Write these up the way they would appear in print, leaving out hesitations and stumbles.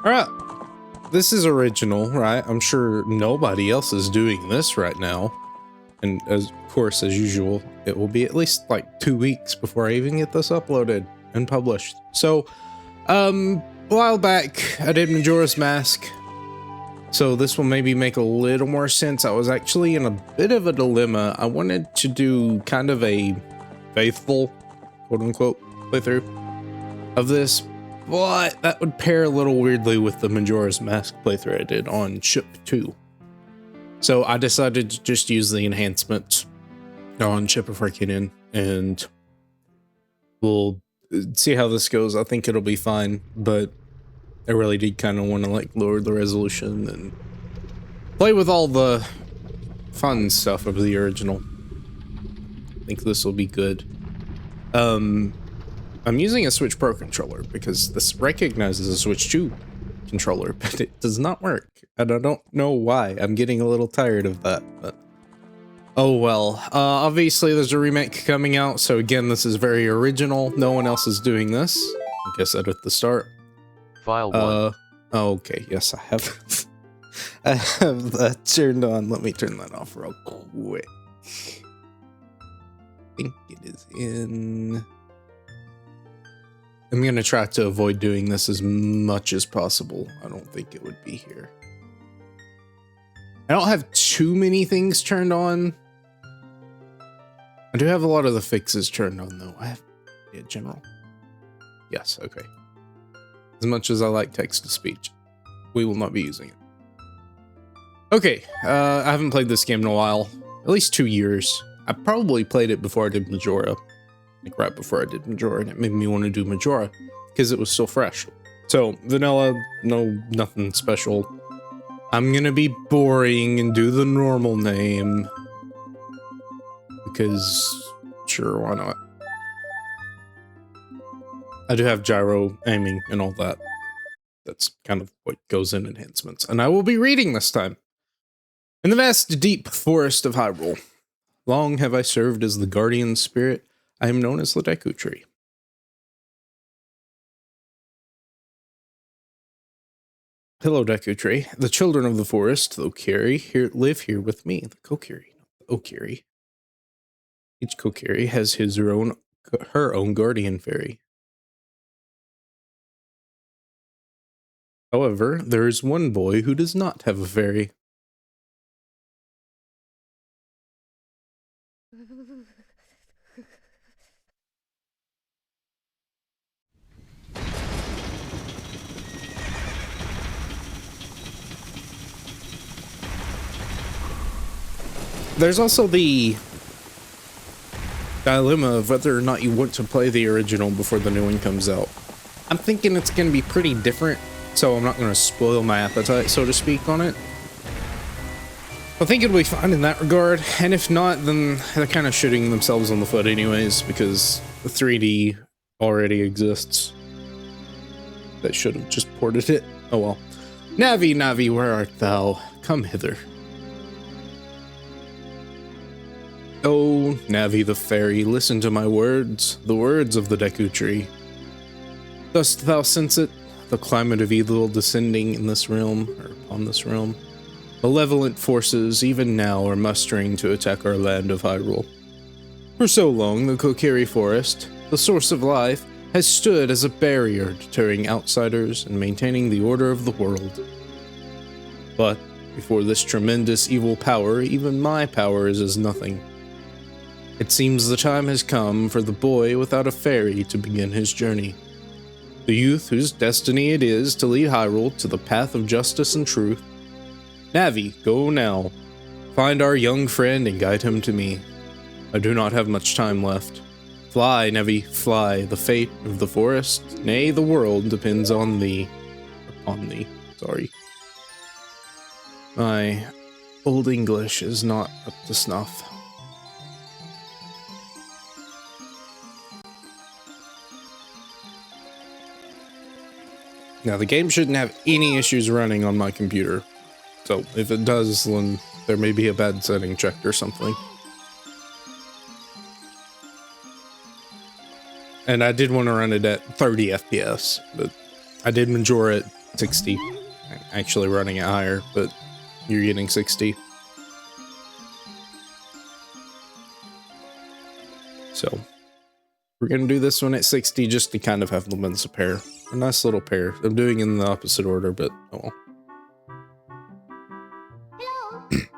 Alright, this is original, right? I'm sure nobody else is doing this right now. And of course, as usual, it will be at least like 2 weeks before I even get this uploaded and published. So, a while back, I did Majora's Mask. So this will maybe make a little more sense. I was actually in a bit of a dilemma. I wanted to do kind of a faithful, quote unquote, playthrough of this, but that would pair a little weirdly with the Majora's Mask playthrough I did on Ship 2. So I decided to just use the enhancements on Ship of Arcadian, and we'll see how this goes. I think it'll be fine, but I really did kind of want to like lower the resolution and play with all the fun stuff of the original. I think this will be good. I'm using a Switch Pro controller because this recognizes a Switch 2 controller, but it does not work. And I don't know why. I'm getting a little tired of that, but oh well. Obviously there's a remake coming out, so again, this is very original. No one else is doing this. I guess at the start. File 1. Okay, yes, I have. I have that turned on. Let me turn that off real quick. I think it is in. I'm gonna try to avoid doing this as much as possible. I don't think it would be here. I don't have too many things turned on. I do have a lot of the fixes turned on though. I have, yeah, general. Yes, okay. As much as I like text-to-speech, we will not be using it. Okay, I haven't played this game in a while. At least 2 years. I probably played it before I did Majora. Like right before I did Majora, and it made me want to do Majora because it was still fresh. So, vanilla, nothing special. I'm gonna be boring and do the normal name. Because, sure, why not? I do have gyro aiming and all that. That's kind of what goes in enhancements. And I will be reading this time. In the vast, deep forest of Hyrule, long have I served as the guardian spirit. I am known as the Deku tree. Hello, Deku tree. The children of the forest, the Kokiri, live here with me. The Kokiri, not the Okiri. Each Kokiri has her own guardian fairy. However, there is one boy who does not have a fairy. There's also the dilemma of whether or not you want to play the original before the new one comes out. I'm thinking it's going to be pretty different, so I'm not going to spoil my appetite, so to speak, on it. I think it'll be fine in that regard, and if not, then they're kind of shooting themselves on the foot anyways, because the 3D already exists. They should have just ported it. Oh well. Navi, Navi, where art thou? Come hither. Oh, Navi the fairy, listen to my words, the words of the Deku tree. Dost thou sense it? The climate of evil descending in this realm, or upon this realm? Malevolent forces even now are mustering to attack our land of Hyrule. For so long, the Kokiri Forest, the source of life, has stood as a barrier deterring outsiders and maintaining the order of the world. But before this tremendous evil power, even my power is as nothing. It seems the time has come for the boy without a fairy to begin his journey. The youth whose destiny it is to lead Hyrule to the path of justice and truth. Navi, go now. Find our young friend and guide him to me. I do not have much time left. Fly, Navi, fly. The fate of the forest, nay, the world, depends on thee. Upon thee, sorry. My old English is not up to snuff. Now, the game shouldn't have any issues running on my computer. So, if it does, then there may be a bad setting checked or something. And I did want to run it at 30 FPS, but I did Majora at 60. I'm actually running it higher, but you're getting 60. So we're gonna do this one at 60 just to kind of have them as a pair. A nice little pair. I'm doing it in the opposite order, but oh well.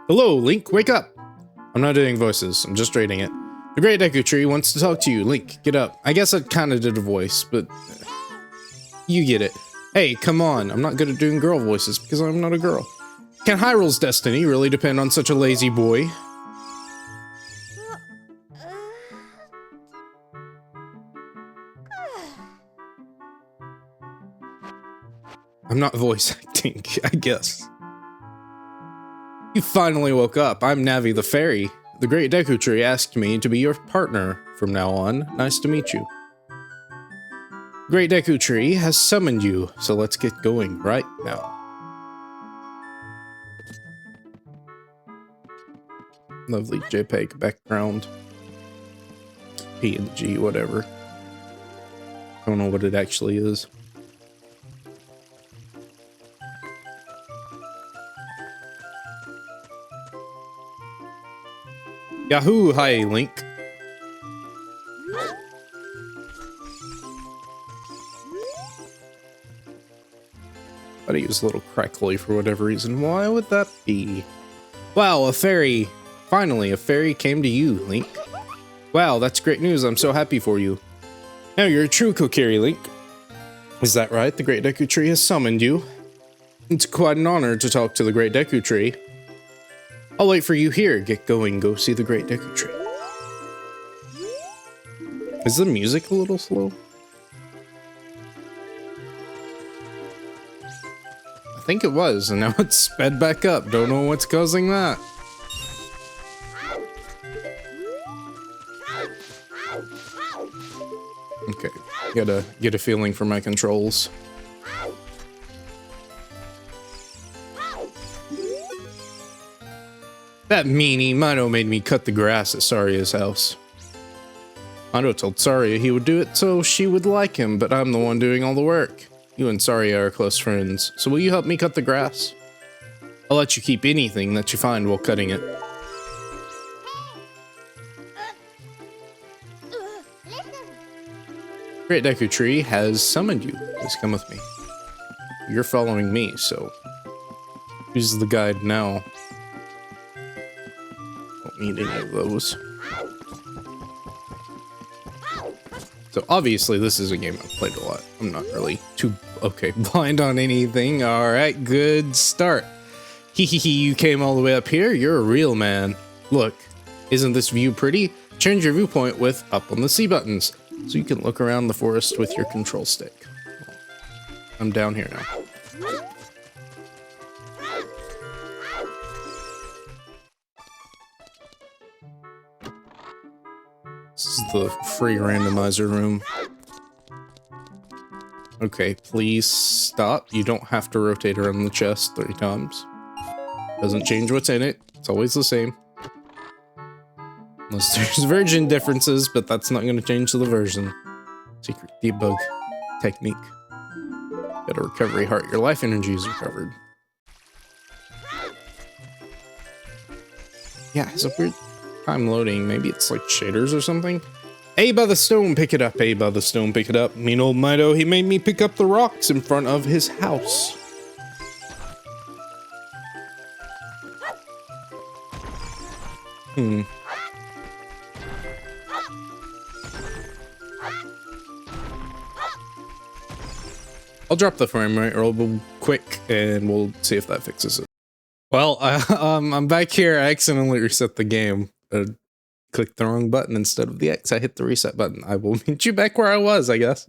Hello, Link, wake up! I'm not doing voices, I'm just rating it. The Great Deku Tree wants to talk to you. Link, get up. I guess I kind of did a voice, but you get it. Hey, come on. I'm not good at doing girl voices because I'm not a girl. Can Hyrule's destiny really depend on such a lazy boy? I'm not voice acting, I guess. You finally woke up. I'm Navi the Fairy. The Great Deku Tree asked me to be your partner from now on. Nice to meet you. Great Deku Tree has summoned you, so let's get going right now. Lovely JPEG background. PNG, whatever. I don't know what it actually is. Yahoo! Hi, Link. Thought he was a little crackly for whatever reason. Why would that be? Wow, a fairy! Finally, a fairy came to you, Link. Wow, that's great news. I'm so happy for you. Now you're a true Kokiri, Link. Is that right? The Great Deku Tree has summoned you. It's quite an honor to talk to the Great Deku Tree. I'll wait for you here. Get going. Go see the Great Deku Tree. Is the music a little slow? I think it was, and now it's sped back up. Don't know what's causing that. Okay, gotta get a feeling for my controls. That meanie, Mino made me cut the grass at Saria's house. Mino told Saria he would do it so she would like him, but I'm the one doing all the work. You and Saria are close friends, so will you help me cut the grass? I'll let you keep anything that you find while cutting it. Great Deku Tree has summoned you. Please come with me. You're following me, so who's the guide now? Don't need any of those. So obviously this is a game I've played a lot. I'm not really too blind on anything. Alright, good start. Hehehe, you came all the way up here? You're a real man. Look, isn't this view pretty? Change your viewpoint with up on the C buttons, so you can look around the forest with your control stick. I'm down here now. This is the free randomizer room. Okay, please stop. You don't have to rotate around the chest 3 times. Doesn't change what's in it. It's always the same. Unless there's version differences, but that's not going to change the version. Secret debug technique. Got a recovery heart. Your life energy is recovered. Yeah, it's a weird time loading. Maybe it's like shaders or something. A by the stone, pick it up. A by the stone, pick it up. Mean old Mido, he made me pick up the rocks in front of his house. I'll drop the frame rate real quick and we'll see if that fixes it. Well, I'm back here. I accidentally reset the game. Clicked the wrong button instead of the X. I hit the reset button. I will meet you back where I was, I guess.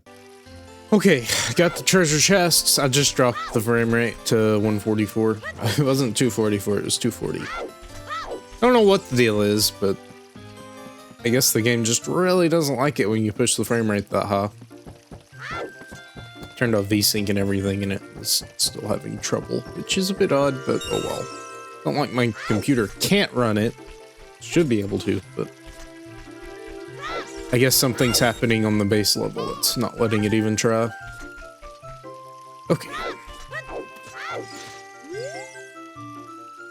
Okay, got the treasure chests. I just dropped the frame rate to 144. It wasn't 244, it was 240. I don't know what the deal is, but I guess the game just really doesn't like it when you push the frame rate that high. Turned off VSync and everything and it was still having trouble, which is a bit odd, but oh well. Don't like my computer can't run it. Should be able to, but I guess something's happening on the base level. It's not letting it even try. Okay.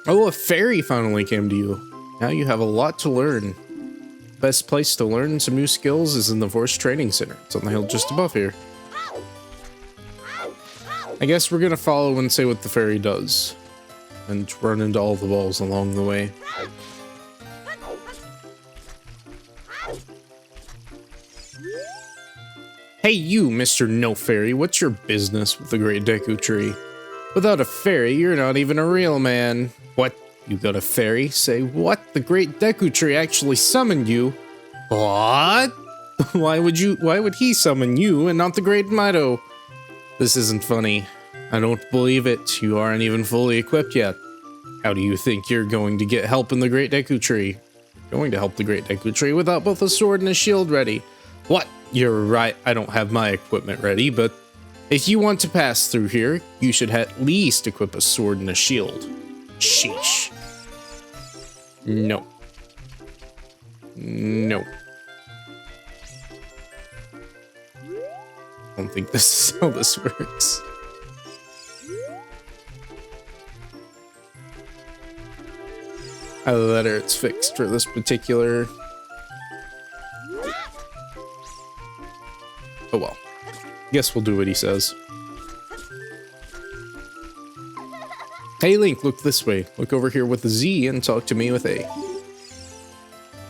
Oh, a fairy finally came to you. Now you have a lot to learn. Best place to learn some new skills is in the Force Training Center. It's on the hill just above here. I guess we're gonna follow and say what the fairy does. And run into all the balls along the way. Hey you, Mr. No Fairy, what's your business with the Great Deku Tree? Without a fairy, you're not even a real man. What? You got a fairy? Say what? The Great Deku Tree actually summoned you? What? Why would he summon you and not the Great Mido? This isn't funny. I don't believe it. You aren't even fully equipped yet. How do you think you're going to get help in the Great Deku Tree? You're going to help the Great Deku Tree without both a sword and a shield ready. What? You're right, I don't have my equipment ready, but if you want to pass through here, you should at least equip a sword and a shield. Sheesh. No. No. I don't think this is how this works. Either that or it's fixed for this particular... Oh well. Guess we'll do what he says. Hey Link, look this way. Look over here with a Z and talk to me with A.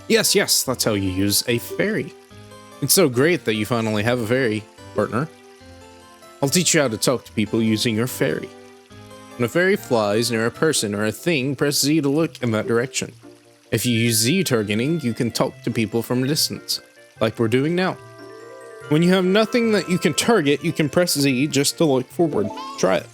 Yes, yes, that's how you use a fairy. It's so great that you finally have a fairy, partner. I'll teach you how to talk to people using your fairy. When a fairy flies near a person or a thing, press Z to look in that direction. If you use Z targeting, you can talk to people from a distance, like we're doing now. When you have nothing that you can target, you can press Z just to look forward. Try it.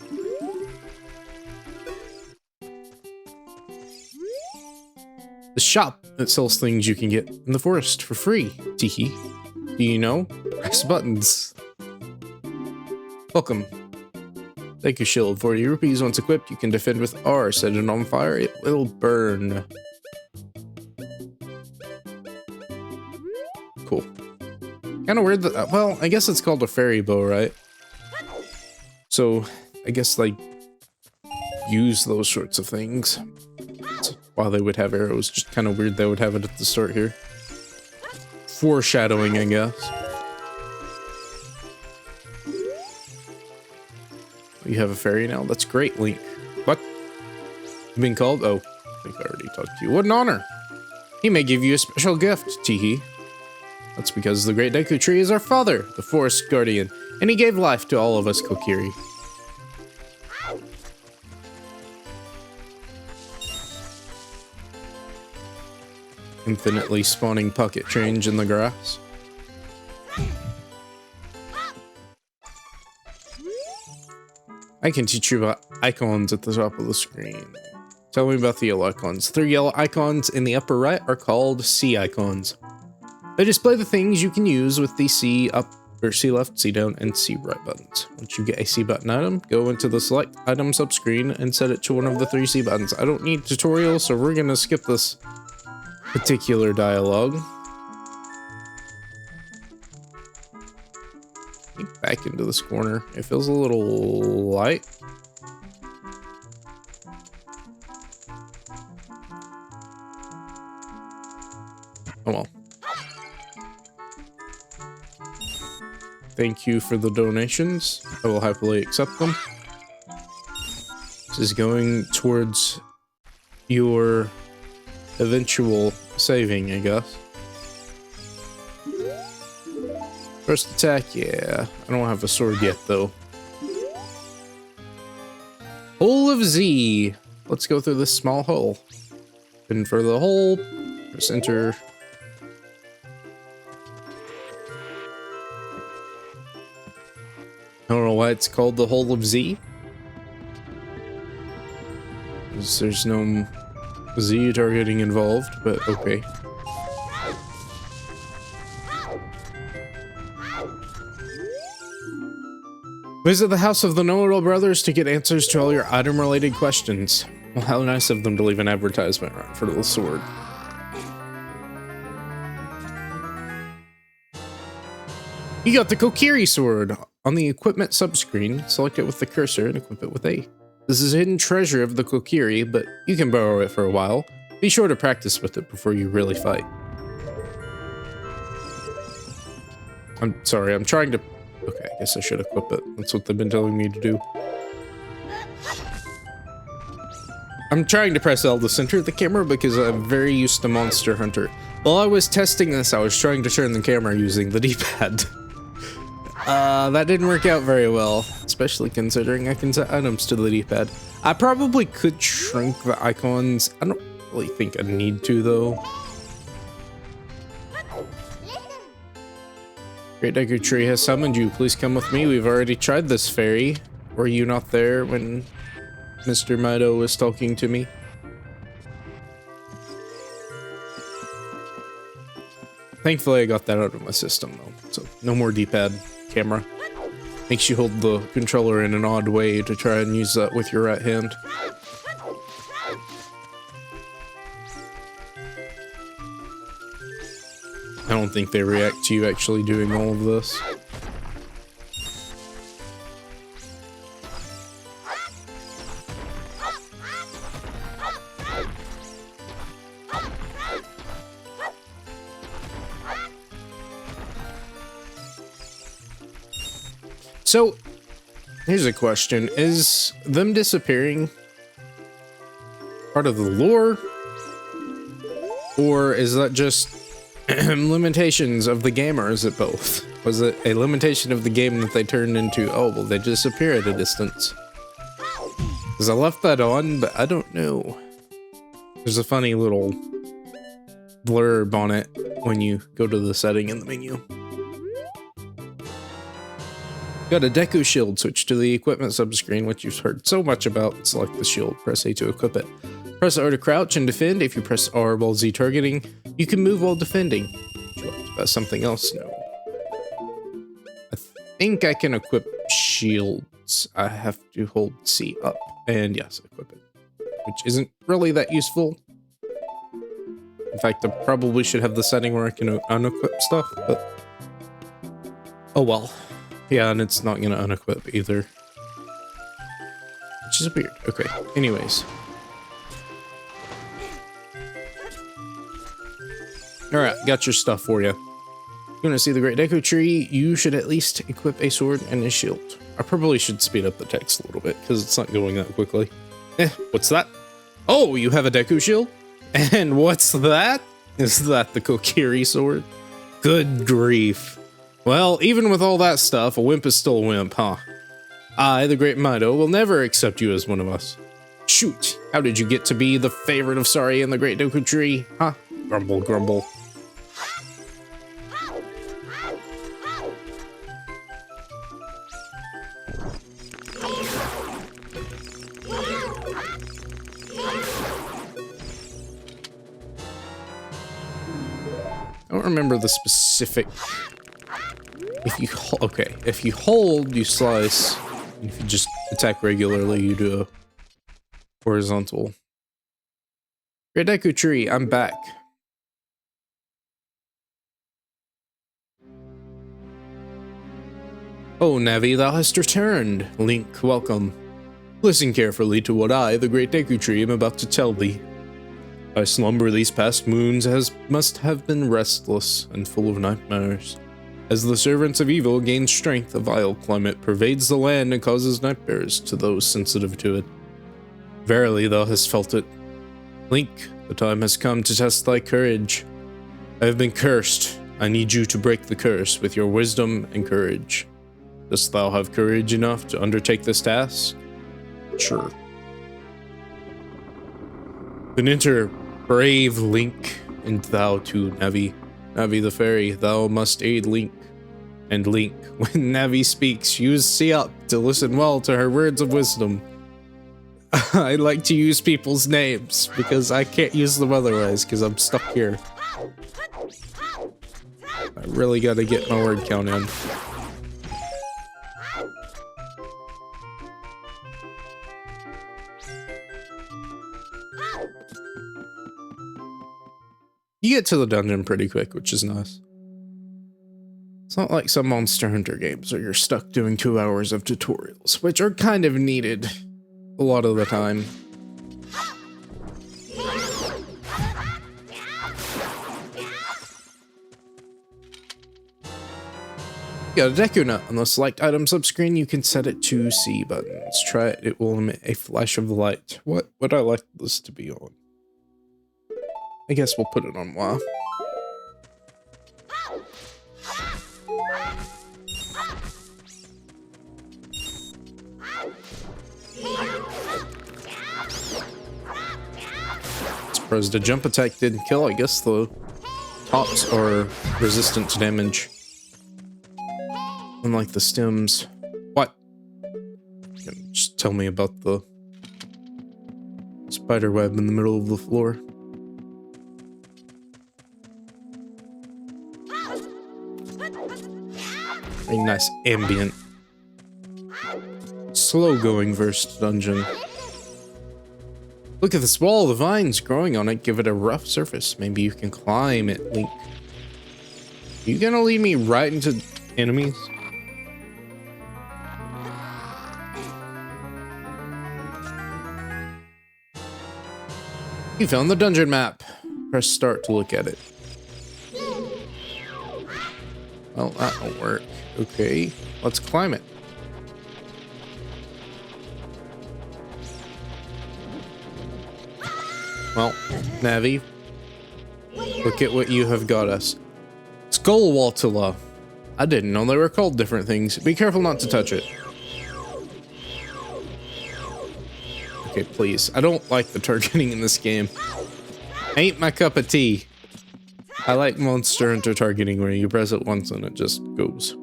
The shop that sells things you can get in the forest for free. Teehee. Do you know? Press buttons. Welcome. Deku Shield. 40 rupees. Once equipped, you can defend with R. Set it on fire, it will burn. Cool. Kind of weird that, well, I guess it's called a fairy bow, right? So, I guess, like, use those sorts of things. While they would have arrows, just kind of weird they would have it at the start here. Foreshadowing, I guess. You have a fairy now? That's great, Link. What? You being called? Oh, I think I already talked to you. What an honor! He may give you a special gift, Teehee. That's because the Great Deku Tree is our father, the Forest Guardian, and he gave life to all of us Kokiri. Infinitely spawning pocket change in the grass. I can teach you about icons at the top of the screen. Tell me about the yellow icons. 3 yellow icons in the upper right are called C icons. They display the things you can use with the C up, or C left, C down, and C right buttons. Once you get a C button item, go into the select item subscreen and set it to one of the 3 C buttons. I don't need tutorial, so we're gonna skip this particular dialogue. Get back into this corner. It feels a little light. Oh well. Thank you for the donations. I will happily accept them. This is going towards your eventual saving, I guess. First attack, yeah. I don't have a sword yet, though. Hole of Z. Let's go through this small hole. And for the hole, press enter. I don't know why it's called the Hole of Z. There's no Z targeting involved, but okay. Visit the house of the Know-It-All Brothers to get answers to all your item-related questions. Well, how nice of them to leave an advertisement right for the sword. You got the Kokiri sword! On the equipment subscreen, select it with the cursor and equip it with A. This is a hidden treasure of the Kokiri, but you can borrow it for a while. Be sure to practice with it before you really fight. I'm sorry, I'm trying to... Okay, I guess I should equip it. That's what they've been telling me to do. I'm trying to press L to center the camera because I'm very used to Monster Hunter. While I was testing this, I was trying to turn the camera using the D-pad. That didn't work out very well, especially considering I can set items to the D-pad. I probably could shrink the icons. I don't really think I need to, though. Great Deku Tree has summoned you. Please come with me. We've already tried this fairy. Were you not there when Mr. Mido was talking to me? Thankfully, I got that out of my system, though. So, no more D-pad camera. Makes you hold the controller in an odd way to try and use that with your right hand. I don't think they react to you actually doing all of this. So, here's a question. Is them disappearing part of the lore? Or is that just limitations of the game, or is it both? Was it a limitation of the game that they turned into, oh, well, they disappear at a distance? Because I left that on, but I don't know. There's a funny little blurb on it when you go to the setting in the menu. Got a Deku shield. Switch to the equipment subscreen, which you've heard so much about. Select the shield. Press A to equip it. Press R to crouch and defend. If you press R while Z targeting, you can move while defending. About something else? No. I think I can equip shields. I have to hold C up. And yes, equip it. Which isn't really that useful. In fact, I probably should have the setting where I can unequip stuff, but... oh well. Yeah, and it's not gonna unequip either. Which is weird. Okay, anyways. Alright, got your stuff for you. You wanna see the Great Deku Tree, you should at least equip a sword and a shield. I probably should speed up the text a little bit, because it's not going that quickly. What's that? Oh, you have a Deku shield? And what's that? Is that the Kokiri sword? Good grief. Well, even with all that stuff, a wimp is still a wimp, huh? I, the Great Mido, will never accept you as one of us. Shoot, how did you get to be the favorite of Sari and the Great Deku Tree, huh? Grumble, grumble. I don't remember the specific... if you hold, you slice. And if you just attack regularly, you do a horizontal. Great Deku Tree, I'm back. Oh, Navi, thou hast returned. Link, welcome. Listen carefully to what I, the Great Deku Tree, am about to tell thee. Thy slumber these past moons must have been restless and full of nightmares. As the servants of evil gain strength, a vile climate pervades the land and causes nightmares to those sensitive to it. Verily, thou hast felt it. Link, the time has come to test thy courage. I have been cursed. I need you to break the curse with your wisdom and courage. Dost thou have courage enough to undertake this task? Sure. Then enter, brave Link, and thou too, Navi. Navi the fairy, thou must aid Link. And Link, when Navi speaks, use C up to listen well to her words of wisdom. I like to use people's names, because I can't use them otherwise, because I'm stuck here. I really gotta get my word count in. You get to the dungeon pretty quick, which is nice. It's not like some Monster Hunter games where you're stuck doing 2 hours of tutorials, which are kind of needed. a lot of the time. Got a Deku nut. On the select item subscreen, you can set it to C buttons. Try it. It will emit a flash of light. What would I like this to be on? I guess we'll put it on Y. Surprised the jump attack didn't kill. I guess the tops are resistant to damage. Unlike the stems. What? Just tell me about the spider web in the middle of the floor. A nice ambient, slow going verse dungeon. Look at this wall, the vines growing on it give it a rough surface. Maybe you can climb it, Link. You gonna lead me right into enemies? You found the dungeon map. Press start to look at it. Well, that won't work. Okay, let's climb it. Well, Navi, look at what you have got us. Skullwaltula. I didn't know they were called different things. Be careful not to touch it. Okay, please. I don't like the targeting in this game. Ain't my cup of tea. I like Monster Hunter targeting where you press it once and it just goes.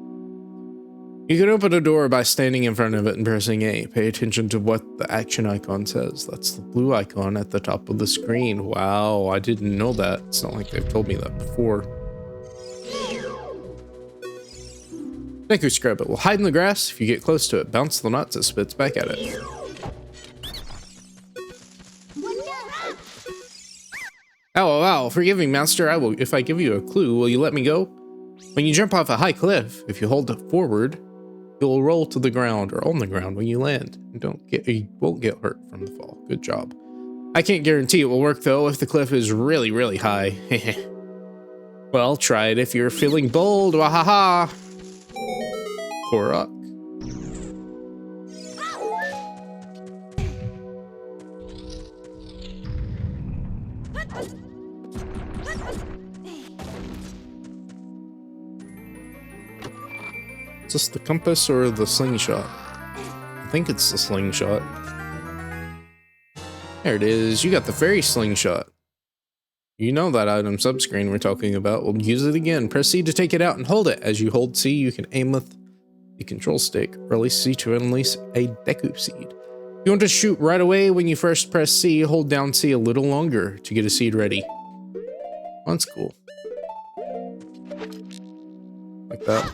You can open a door by standing in front of it and pressing A. Pay attention to what the action icon says. That's the blue icon at the top of the screen. Wow, I didn't know that. It's not like they've told me that before. Deku Scrub. It will hide in the grass. If you get close to it, bounce the nuts, it spits back at it. Ow, forgive me, master. I will. If I give you a clue, will you let me go? When you jump off a high cliff, if you hold it forward, you'll roll to the ground or on the ground when you land. You won't get hurt from the fall. Good job. I can't guarantee it will work though if the cliff is really, really high. Well, try it if you're feeling bold. Wahaha. Korok. Is this the compass or the slingshot? I think it's the slingshot. There it is. You got the fairy slingshot. You know that item subscreen we're talking about. We'll use it again. Press C to take it out and hold it. As you hold C, you can aim with the control stick. Release C to unleash a Deku seed. You want to shoot right away when you first press C, hold down C a little longer to get a seed ready. That's cool. Like that.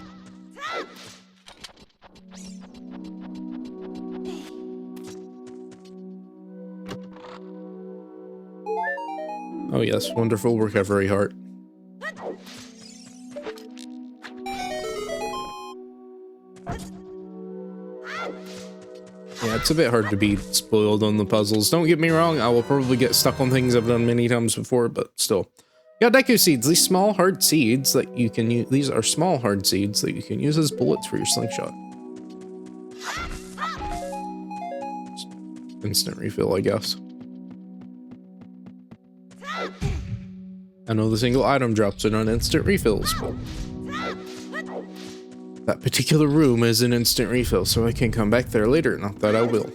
Oh yes, wonderful recovery heart. Yeah, it's a bit hard to be spoiled on the puzzles. Don't get me wrong, I will probably get stuck on things I've done many times before, but still. You got Deku seeds, these small hard seeds that you can use. These are small hard seeds that you can use as bullets for your slingshot. Instant refill, I guess. I know the single item drops it on instant refills, but that particular room is an instant refill, so I can come back there later. Not that I will.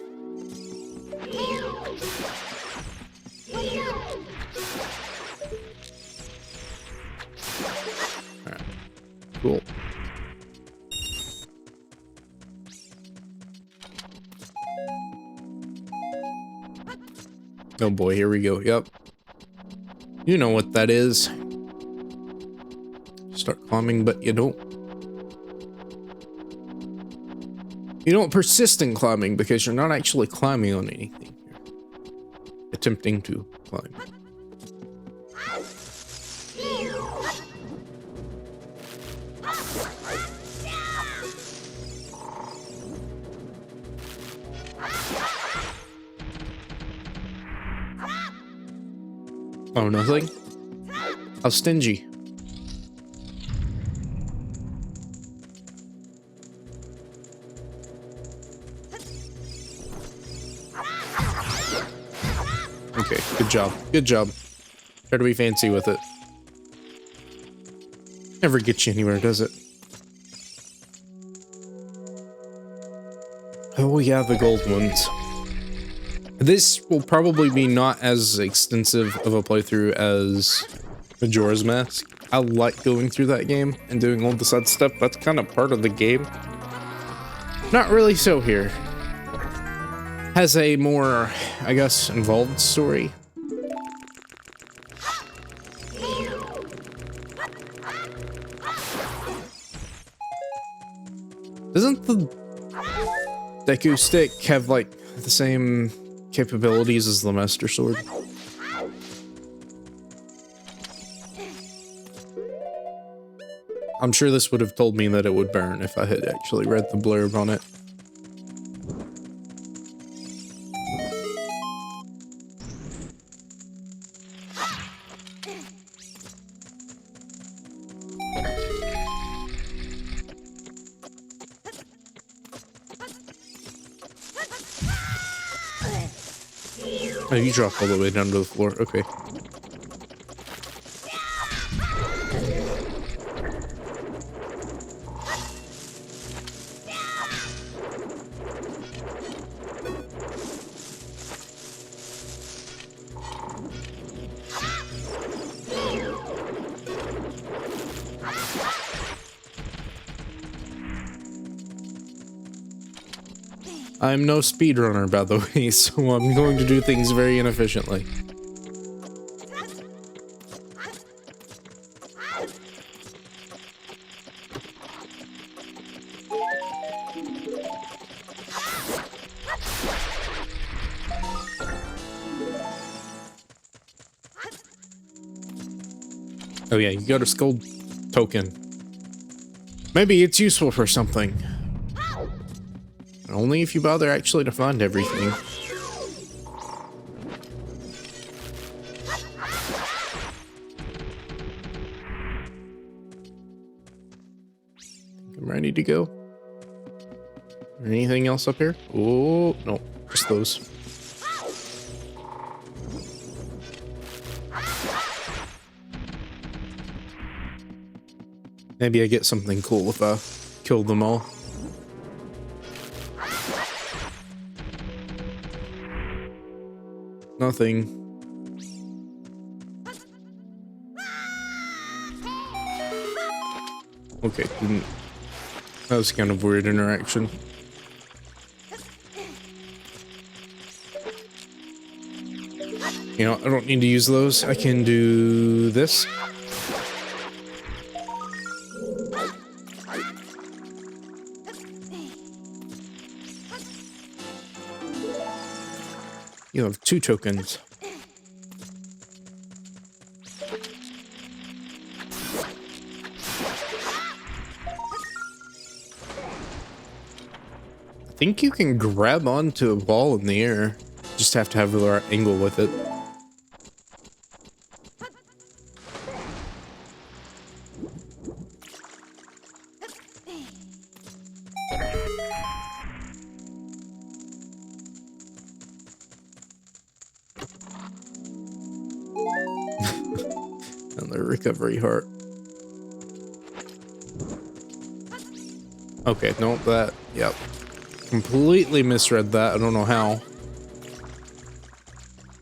Alright. Cool. Oh boy, here we go. Yep. You know what that is. Start climbing, but you don't. You don't persist in climbing because you're not actually climbing on anything. You're attempting to climb. Oh, nothing? How stingy. Okay, good job. Good job. Try to be fancy with it. Never gets you anywhere, does it? Oh yeah, the gold ones. This will probably be not as extensive of a playthrough as Majora's Mask. I like going through that game and doing all the side stuff. That's kind of part of the game. Not really so here. Has a more, I guess, involved story. Doesn't the Deku stick have, like, the same capabilities as the Master Sword? I'm sure this would have told me that it would burn if I had actually read the blurb on it. Oh, you dropped all the way down to the floor. Okay. I'm no speedrunner, by the way, so I'm going to do things very inefficiently. Oh yeah, you got a skull token. Maybe it's useful for something. Only if you bother actually to find everything. I'm ready to go. Anything else up here? Oh, no, just those. Maybe I get something cool if I kill them all. Nothing. Okay, that was kind of weird interaction. You know, I don't need to use those. I can do this. You have 2 tokens. I think you can grab onto a ball in the air. Just have to have the right angle with it. Recovery heart. Okay, no, that, yep. Completely misread that. I don't know how.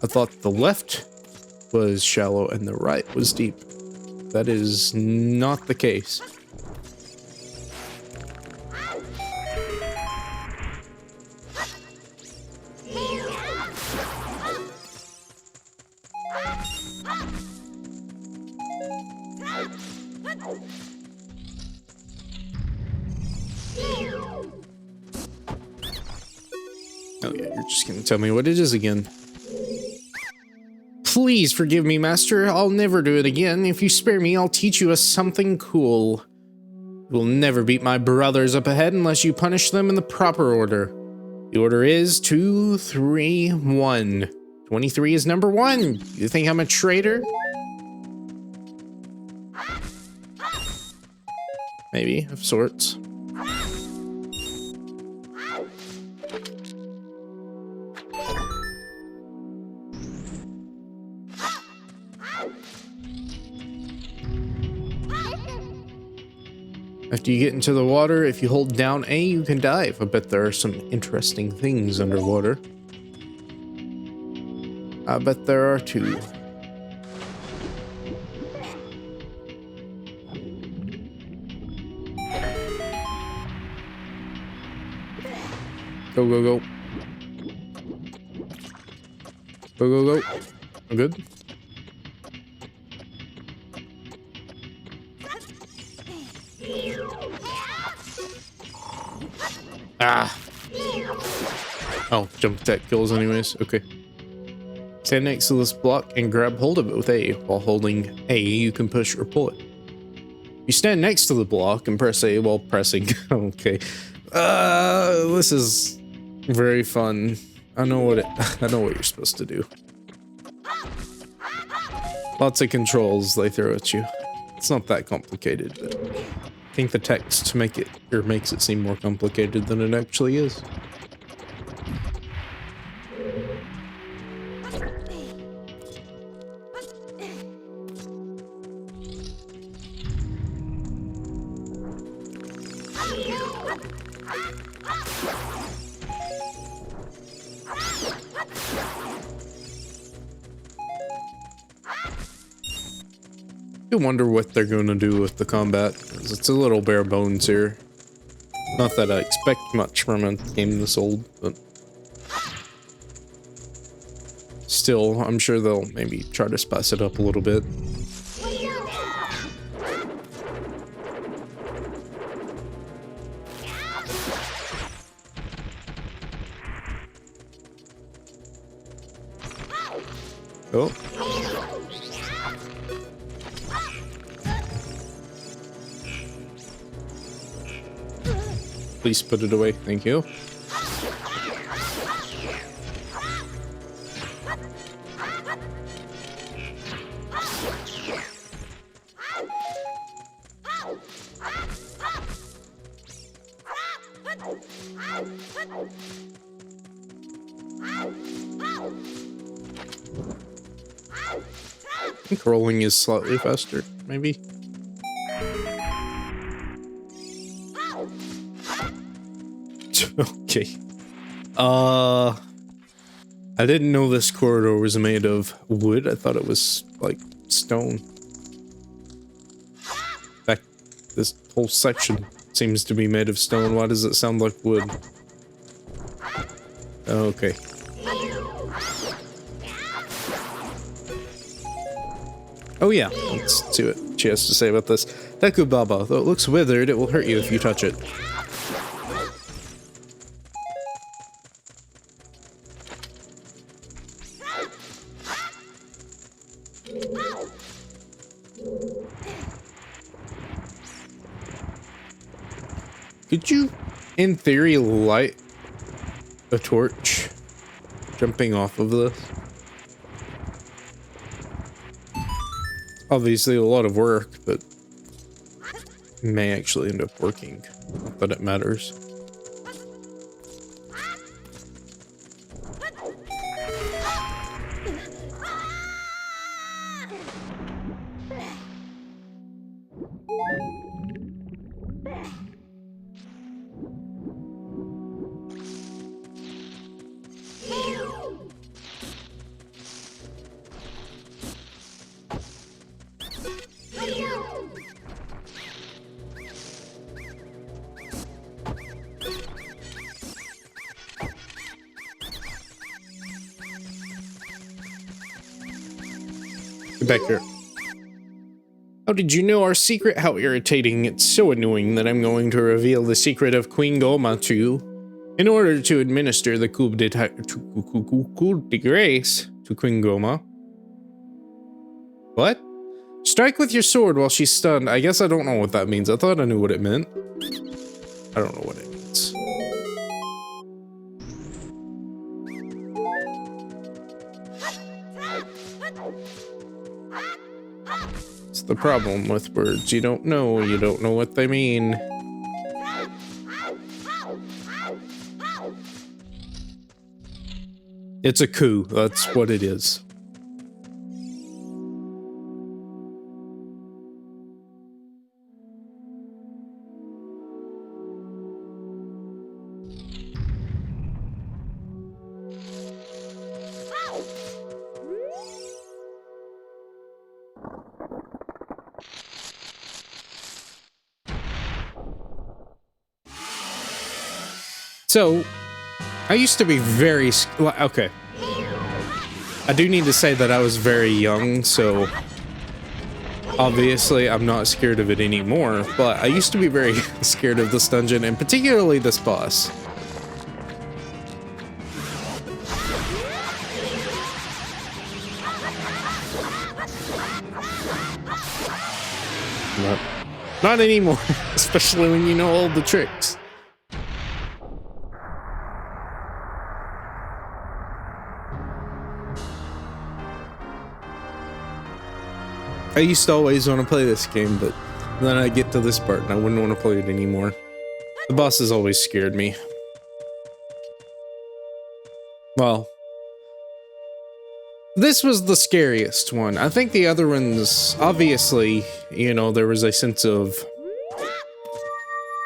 I thought the left was shallow and the right was deep. That is not the case. Oh yeah, you're just gonna tell me what it is again. Please forgive me, Master. I'll never do it again. If you spare me, I'll teach you something cool. You'll never beat my brothers up ahead unless you punish them in the proper order. The order is 2, 3, 1. 23 is number 1. You think I'm a traitor? Maybe, of sorts. After you get into the water, if you hold down A, you can dive. I bet there are some interesting things underwater. I bet there are too. Go, go, go. Go, go, go. I'm good. Ah. Oh, jump attack kills anyways. Okay. Stand next to this block and grab hold of it with A. While holding A, you can push or pull it. You stand next to the block and press A while pressing. Okay. This is very fun. I know what you're supposed to do. Lots of controls they throw at you. It's not that complicated, but I think the text makes it seem more complicated than it actually is. I wonder what they're going to do with the combat, 'cause it's a little bare bones here. Not that I expect much from a game this old, but still, I'm sure they'll maybe try to spice it up a little bit. Oh. Please put it away, thank you. I think rolling is slightly faster, maybe. Okay. I didn't know this corridor was made of wood. I thought it was like stone. In fact, this whole section seems to be made of stone. Why does it sound like wood? Okay. Oh yeah, let's see what she has to say about this. Deku Baba, though it looks withered, it will hurt you if you touch it. Could you, in theory, light a torch jumping off of this? Obviously a lot of work, but it may actually end up working. Not that it matters. Get back here. How did you know our secret? How irritating. It's so annoying that I'm going to reveal the secret of Queen Goma to you. In order to administer the coup de grace to Queen Goma. What? Strike with your sword while she's stunned. I guess I don't know what that means. I thought I knew what it meant. I don't know what it means. It's the problem with words you don't know what they mean. It's a coup, that's what it is. So, I used to be very... Okay. I do need to say that I was very young, so... Obviously, I'm not scared of it anymore, but I used to be very scared of this dungeon, and particularly this boss. Not anymore, especially when you know all the tricks. I used to always want to play this game, but then I get to this part and I wouldn't want to play it anymore. The bosses always scared me. Well, this was the scariest one. I think the other ones, obviously, you know, there was a sense of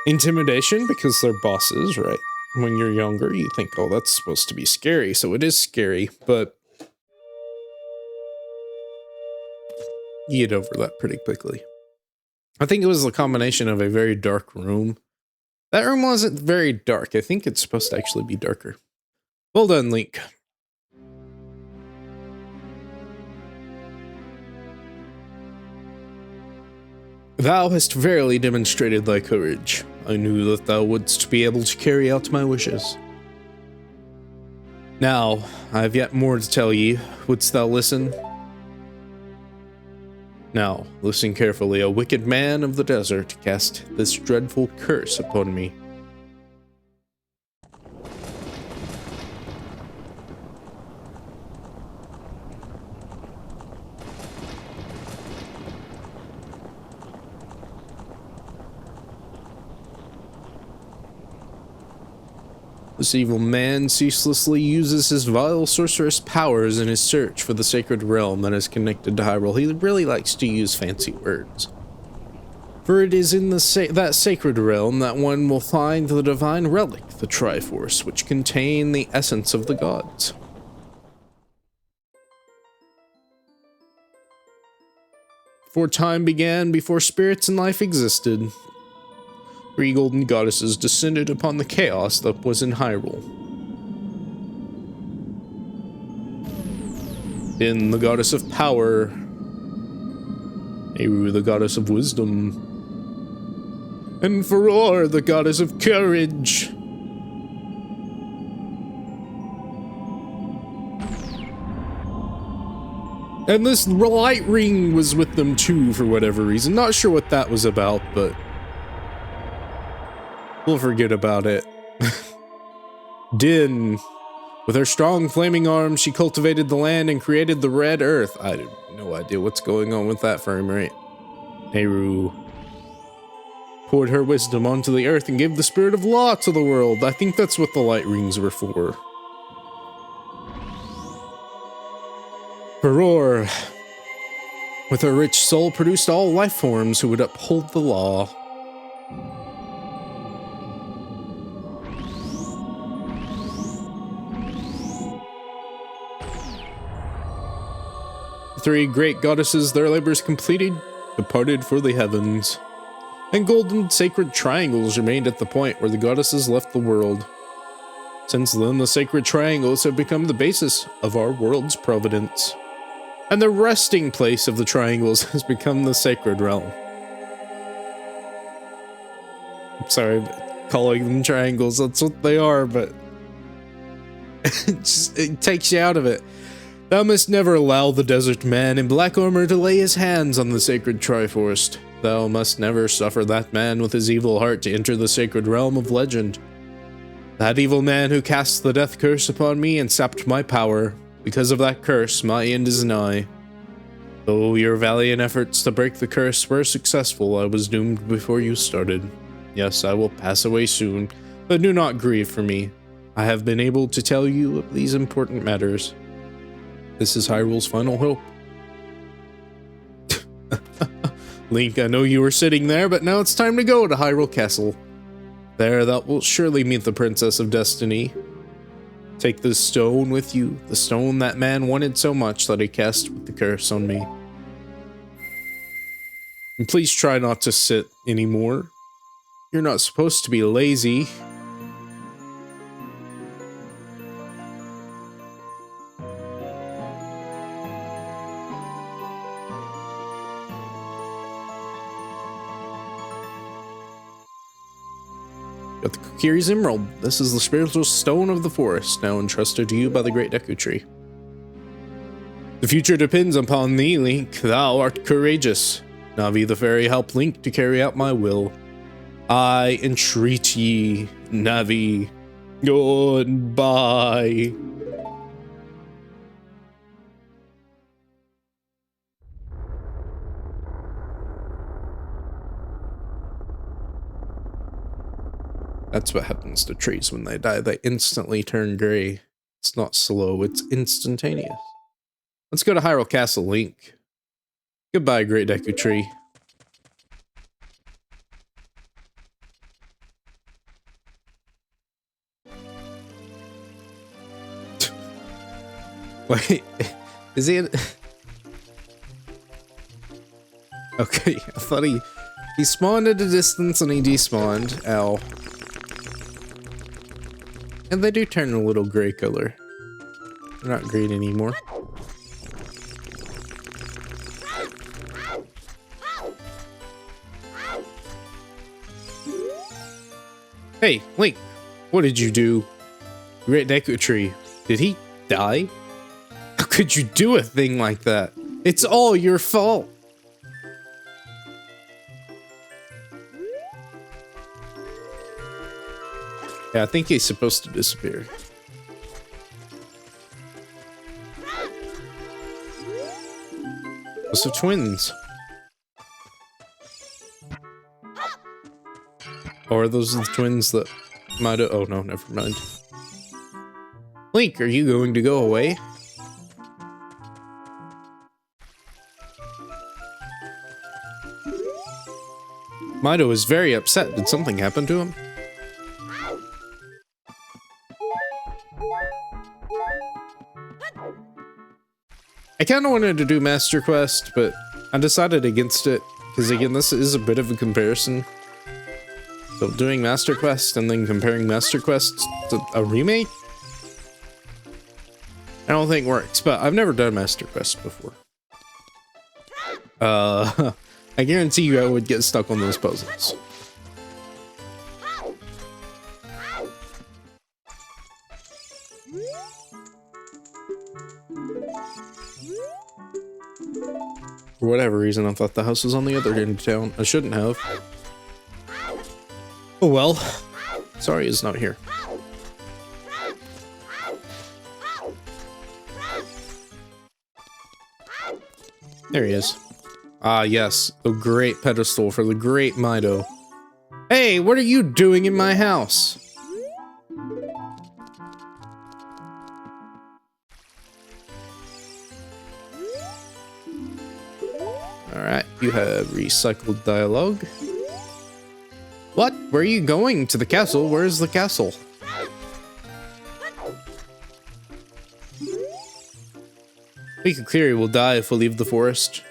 intimidation because they're bosses, right? When you're younger, you think, oh, that's supposed to be scary, so it is scary, but you get over that pretty quickly. I think it was the combination of a very dark room. That room wasn't very dark. I think it's supposed to actually be darker. Well done, Link. Thou hast verily demonstrated thy courage. I knew that thou wouldst be able to carry out my wishes. Now, I have yet more to tell ye. Wouldst thou listen? Now, listen carefully. A wicked man of the desert cast this dreadful curse upon me. This evil man ceaselessly uses his vile sorcerous powers in his search for the sacred realm that is connected to Hyrule. He really likes to use fancy words. For it is in that sacred realm that one will find the divine relic, the Triforce, which contain the essence of the gods. For time began before spirits and life existed. 3 golden goddesses descended upon the chaos that was in Hyrule. Din, the goddess of power. Eru, the goddess of wisdom. And Furor, the goddess of courage. And this light ring was with them too, for whatever reason. Not sure what that was about, but we'll forget about it. Din. With her strong flaming arms, she cultivated the land and created the red earth. I have no idea what's going on with that frame rate. Eru poured her wisdom onto the earth and gave the spirit of law to the world. I think that's what the light rings were for. Furor, with her rich soul, produced all life forms who would uphold the law. The 3 great goddesses, their labors completed, departed for the heavens, and golden sacred triangles remained at the point where the goddesses left the world. Since then, the sacred triangles have become the basis of our world's providence, and the resting place of the triangles has become the sacred realm. I'm sorry, calling them triangles, that's what they are, but it takes you out of it. Thou must never allow the desert man in black armor to lay his hands on the sacred Triforce. Thou must never suffer that man with his evil heart to enter the sacred realm of legend. That evil man who cast the death curse upon me and sapped my power Because of that curse, my end is nigh. Though your valiant efforts to break the curse were successful, I was doomed before you started. Yes, I will pass away soon, but do not grieve for me. I have been able to tell you of these important matters. This is Hyrule's final hope. Link, I know you were sitting there, but now it's time to go to Hyrule Castle. There, thou wilt surely meet the Princess of Destiny. Take this stone with you, the stone that man wanted so much that he cast with the curse on me. And please try not to sit anymore. You're not supposed to be lazy. Got the Kokiri's Emerald. This is the spiritual stone of the forest, now entrusted to you by the great Deku tree. The future depends upon thee, Link. Thou art courageous. Navi the fairy help Link to carry out my will. I entreat ye, Navi. Goodbye. That's what happens to trees when they die. They instantly turn gray. It's not slow, it's instantaneous. Let's go to Hyrule Castle, Link. Goodbye, great Deku tree. Wait, is he in... Okay, I thought he spawned at a distance and he despawned. Ow. And they do turn a little gray color. They're not green anymore. Hey, Link, what did you do? Great Deku tree, did he die? How could you do a thing like that? It's all your fault. Yeah, I think he's supposed to disappear. What's the twins? Or are those the twins that might have... Oh no, never mind. Link, are you going to go away? Mido is very upset. Did something happen to him? I kind of wanted to do Master Quest, but I decided against it, because again, this is a bit of a comparison. So doing Master Quest and then comparing Master Quest to a remake? I don't think works, but I've never done Master Quest before. I guarantee you I would get stuck on those puzzles. For whatever reason, I thought the house was on the other end of town. I shouldn't have. Oh well. Sorry, it's not here. There he is. Ah, yes. The great pedestal for the great Mido. Hey, what are you doing in my house? Alright, you have recycled dialogue. What? Where are you going? To the castle? Where is the castle? Kakariko will die if we leave the forest.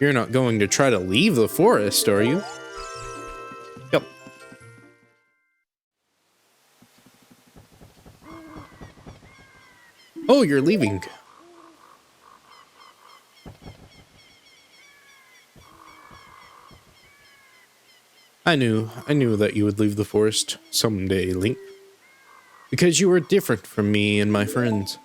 You're not going to try to leave the forest, are you? Yep. Oh, you're leaving. I knew that you would leave the forest someday, Link. Because you are different from me and my friends.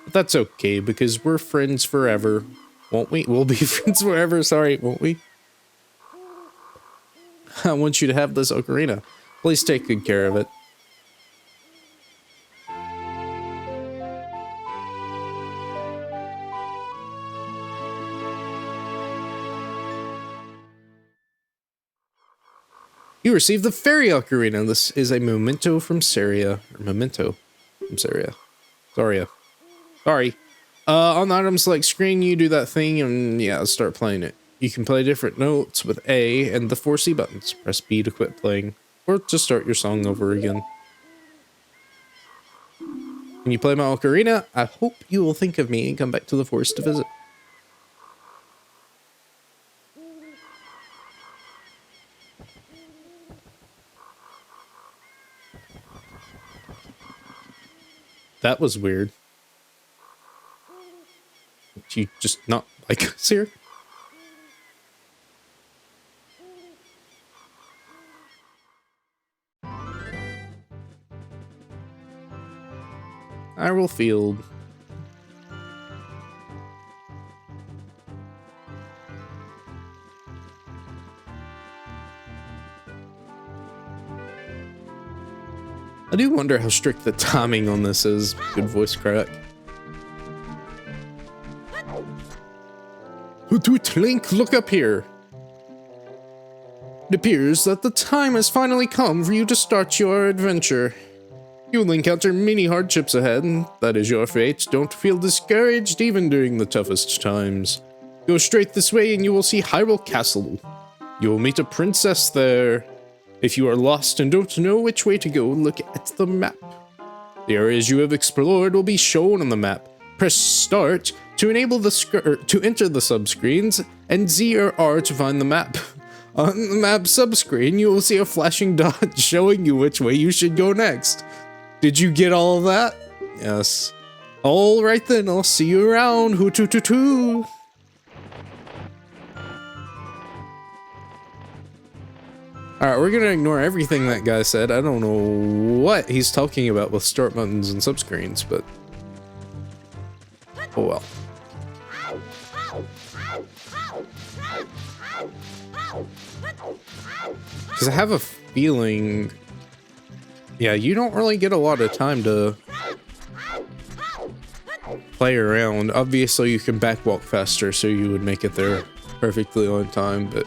But that's okay, because we're friends forever. Won't we? We'll be friends forever, sorry, won't we? I want you to have this ocarina. Please take good care of it. You received the Fairy Ocarina. This is a memento from Saria. Or memento from Saria. Saria. Sorry. On the item select screen, you do that thing and yeah, start playing it. You can play different notes with A and the 4 C buttons. Press B to quit playing, or to start your song over again. When you play my Ocarina, I hope you will think of me and come back to the forest to visit. That was weird. Do you just not like us here? Hyrule Field. I do wonder how strict the timing on this is. Good voice crack. Link, look up here. It appears that the time has finally come for you to start your adventure. You will encounter many hardships ahead, and that is your fate. Don't feel discouraged even during the toughest times. Go straight this way and you will see Hyrule Castle. You will meet a princess there. If you are lost and don't know which way to go, look at the map. The areas you have explored will be shown on the map. Press start to enable the to enter the subscreens, and Z or R to find the map. On the map subscreen, you will see a flashing dot showing you which way you should go next. Did you get all of that? Yes. All right then, I'll see you around. Hoo-too-too-too. Alright, we're gonna ignore everything that guy said. I don't know what he's talking about with start buttons and subscreens, but oh well. Because I have a feeling, yeah, you don't really get a lot of time to play around. Obviously, you can backwalk faster, so you would make it there perfectly on time, but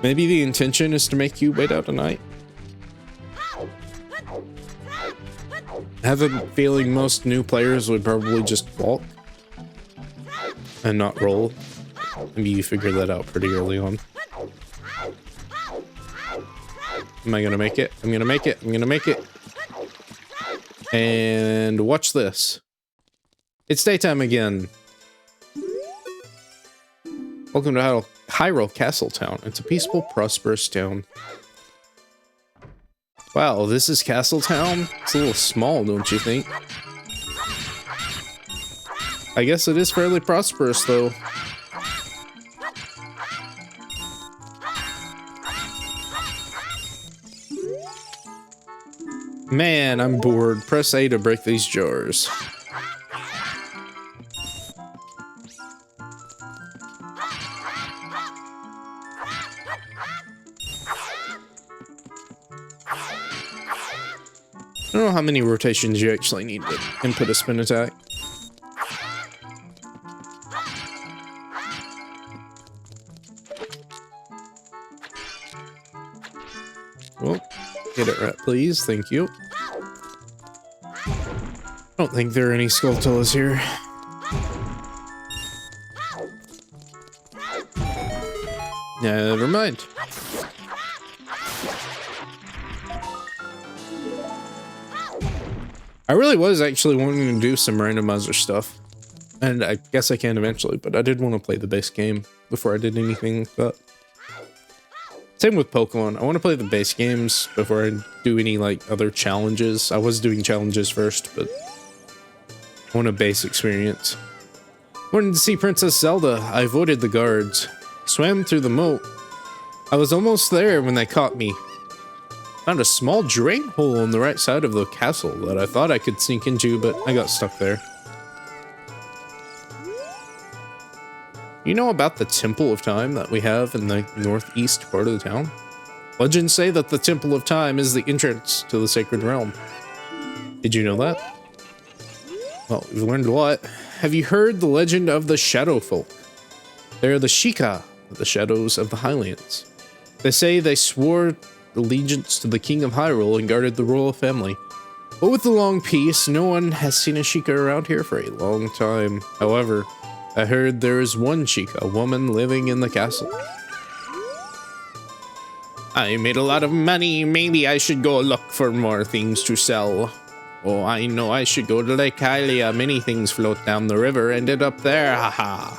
maybe the intention is to make you wait out a night. I have a feeling most new players would probably just walk and not roll. Maybe you figure that out pretty early on. Am I gonna make it? I'm gonna make it. I'm gonna make it. And watch this. It's daytime again. Welcome to Hyrule Castle Town. It's a peaceful, prosperous town. Wow, this is Castle Town? It's a little small, don't you think? I guess it is fairly prosperous, though. Man, I'm bored. Press A to break these jars. I don't know how many rotations you actually need to input a spin attack. Oh, get it right, please. Thank you. I don't think there are any Skulltulas here. Never mind. I really was actually wanting to do some randomizer stuff, and I guess I can eventually, but I did want to play the base game before I did anything like that. Same with Pokemon. I want to play the base games before I do any like other challenges. I was doing challenges first, but I want a base experience. Wanted to see Princess Zelda. I avoided the guards. Swam through the moat. I was almost there when they caught me. Found a small drain hole on the right side of the castle that I thought I could sneak into, but I got stuck there. You know about the Temple of Time that we have in the northeast part of the town? Legends say that the Temple of Time is the entrance to the Sacred Realm. Did you know that? Well, we've learned a lot. Have you heard the legend of the Shadow Folk? They're the Sheikah, the shadows of the Highlands. They say they swore allegiance to the King of Hyrule and guarded the royal family. But with the long peace, no one has seen a Sheikah around here for a long time. However, I heard there is one Sheikah, a woman living in the castle. I made a lot of money. Maybe I should go look for more things to sell. Oh, I know I should go to Lake Hylia. Many things float down the river, ended up there. Haha.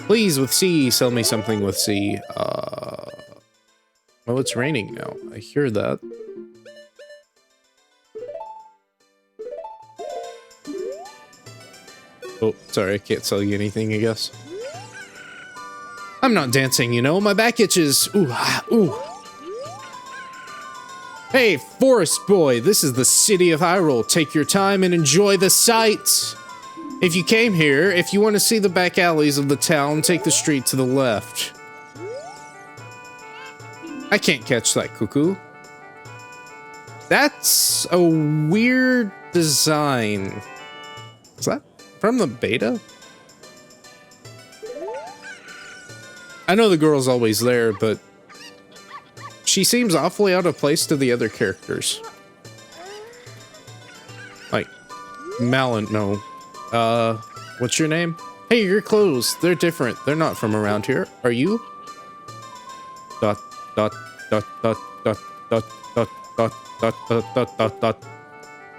Please, with C, sell me something with C. Well, it's raining now. I hear that. Oh, sorry, I can't sell you anything, I guess. I'm not dancing, you know. My back itches. Ooh, ah, ooh. Hey, Forest Boy, this is the city of Hyrule. Take your time and enjoy the sights. If you came here, if you want to see the back alleys of the town, take the street to the left. I can't catch that, Cuckoo. That's a weird design. Is that from the beta? I know the girl's always there, but she seems awfully out of place to the other characters. Like, Malin, no. What's your name? Hey, your clothes, they're different. They're not from around here. Are you? Dot, dot, dot, dot, dot, dot, dot, dot, dot, dot, dot, dot, dot.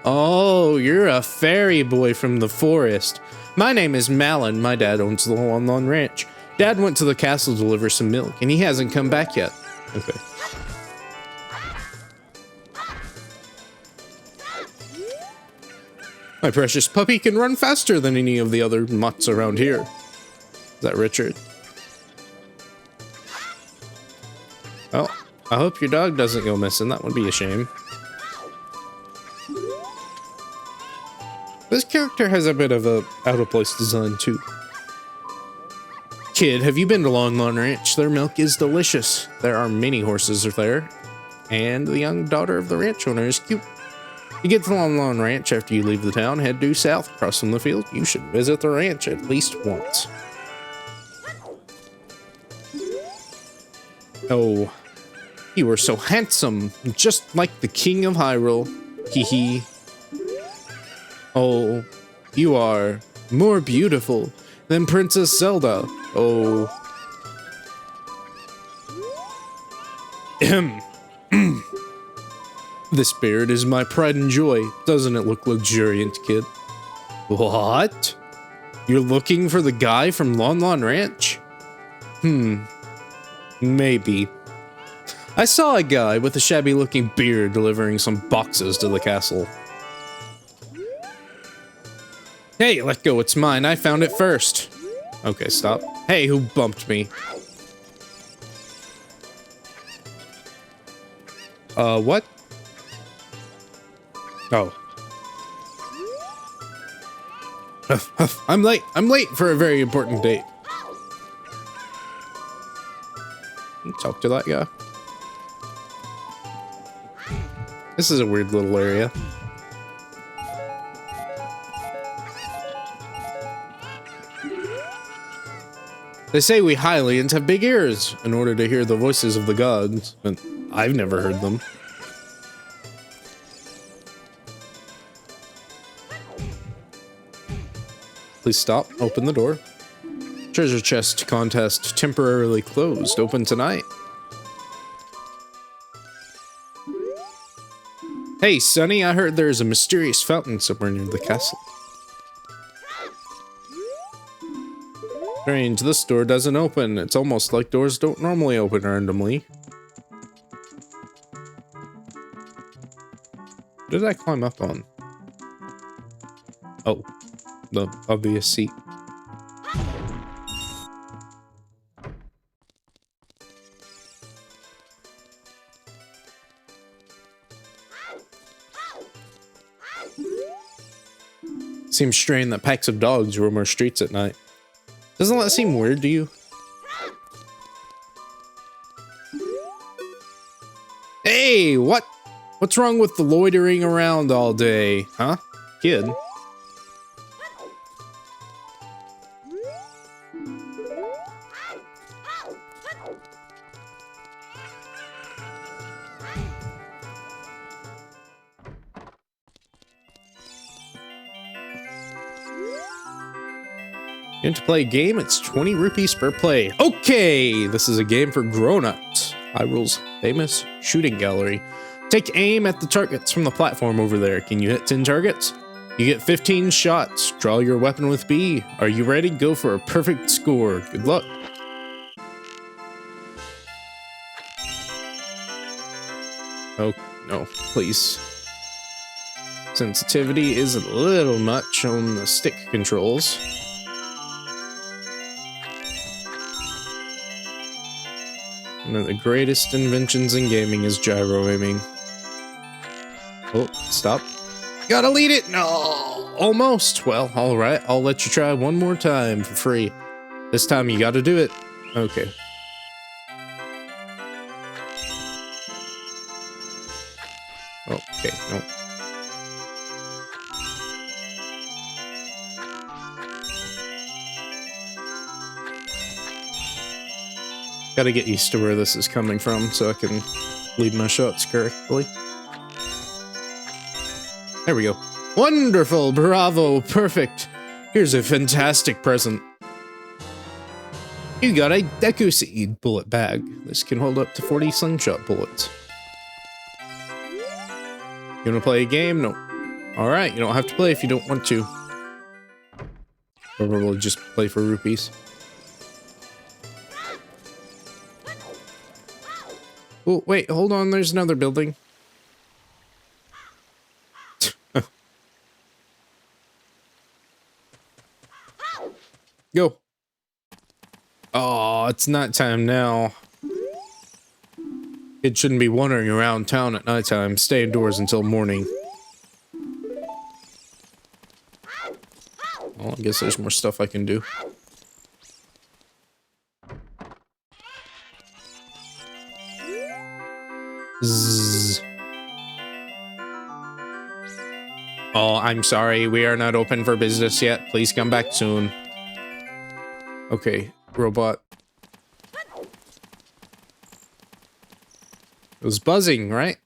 Oh, you're a fairy boy from the forest. My name is Malin. My dad owns the Lon Lon Ranch. Dad went to the castle to deliver some milk, and he hasn't come back yet. Okay. My precious puppy can run faster than any of the other mutts around here. Is that Richard? Well, I hope your dog doesn't go missing. That would be a shame. This character has a bit of a out-of-place design, too. Kid, have you been to Lon Lon Ranch? Their milk is delicious. There are many horses there, and the young daughter of the ranch owner is cute. You get to Lon Lon Ranch after you leave the town, head due south, across from the field. You should visit the ranch at least once. Oh, you are so handsome, just like the King of Hyrule. Hee hee. Oh, you are more beautiful than Princess Zelda. Oh. This beard is my pride and joy. Doesn't it look luxuriant, kid? What? You're looking for the guy from Lon Lon Ranch? Maybe. I saw a guy with a shabby-looking beard delivering some boxes to the castle. Hey, let go, it's mine. I found it first. Okay, stop. Hey, who bumped me? What? Oh. I'm late for a very important date. Talk to that guy. This is a weird little area. They say we Hylians have big ears in order to hear the voices of the gods, but I've never heard them. Please stop. Open the door. Treasure chest contest temporarily closed. Open tonight. Hey, Sonny, I heard there's a mysterious fountain somewhere near the castle. Strange, this door doesn't open. It's almost like doors don't normally open randomly. What did I climb up on? Oh, the obvious seat. Seems strange that packs of dogs roam our streets at night. Doesn't that seem weird to you? Hey, what? What's wrong with the loitering around all day, huh, kid? You want to play a game? It's 20 rupees per play. Okay, this is a game for grown-ups. Hyrule's famous shooting gallery. Take aim at the targets from the platform over there. Can you hit 10 targets? You get 15 shots. Draw your weapon with B. Are you ready? Go for a perfect score. Good luck. Oh, no, please. Sensitivity is a little much on the stick controls. One of the greatest inventions in gaming is gyro aiming. Oh, stop. Gotta lead it! No! Almost! Well, alright, I'll let you try one more time for free. This time you gotta do it. Okay. Okay, no. Gotta get used to where this is coming from so I can lead my shots correctly. There we go. Wonderful! Bravo! Perfect! Here's a fantastic present. You got a Deku seed bullet bag. This can hold up to 40 slingshot bullets. You wanna play a game? No. Alright, you don't have to play if you don't want to. Or we'll just play for rupees. Oh, wait, hold on, there's another building. Go. Oh, it's night time now. It shouldn't be wandering around town at nighttime. Stay indoors until morning. Well, I guess there's more stuff I can do. Zzz. Oh, I'm sorry. We are not open for business yet. Please come back soon. Okay, robot. It was buzzing, right?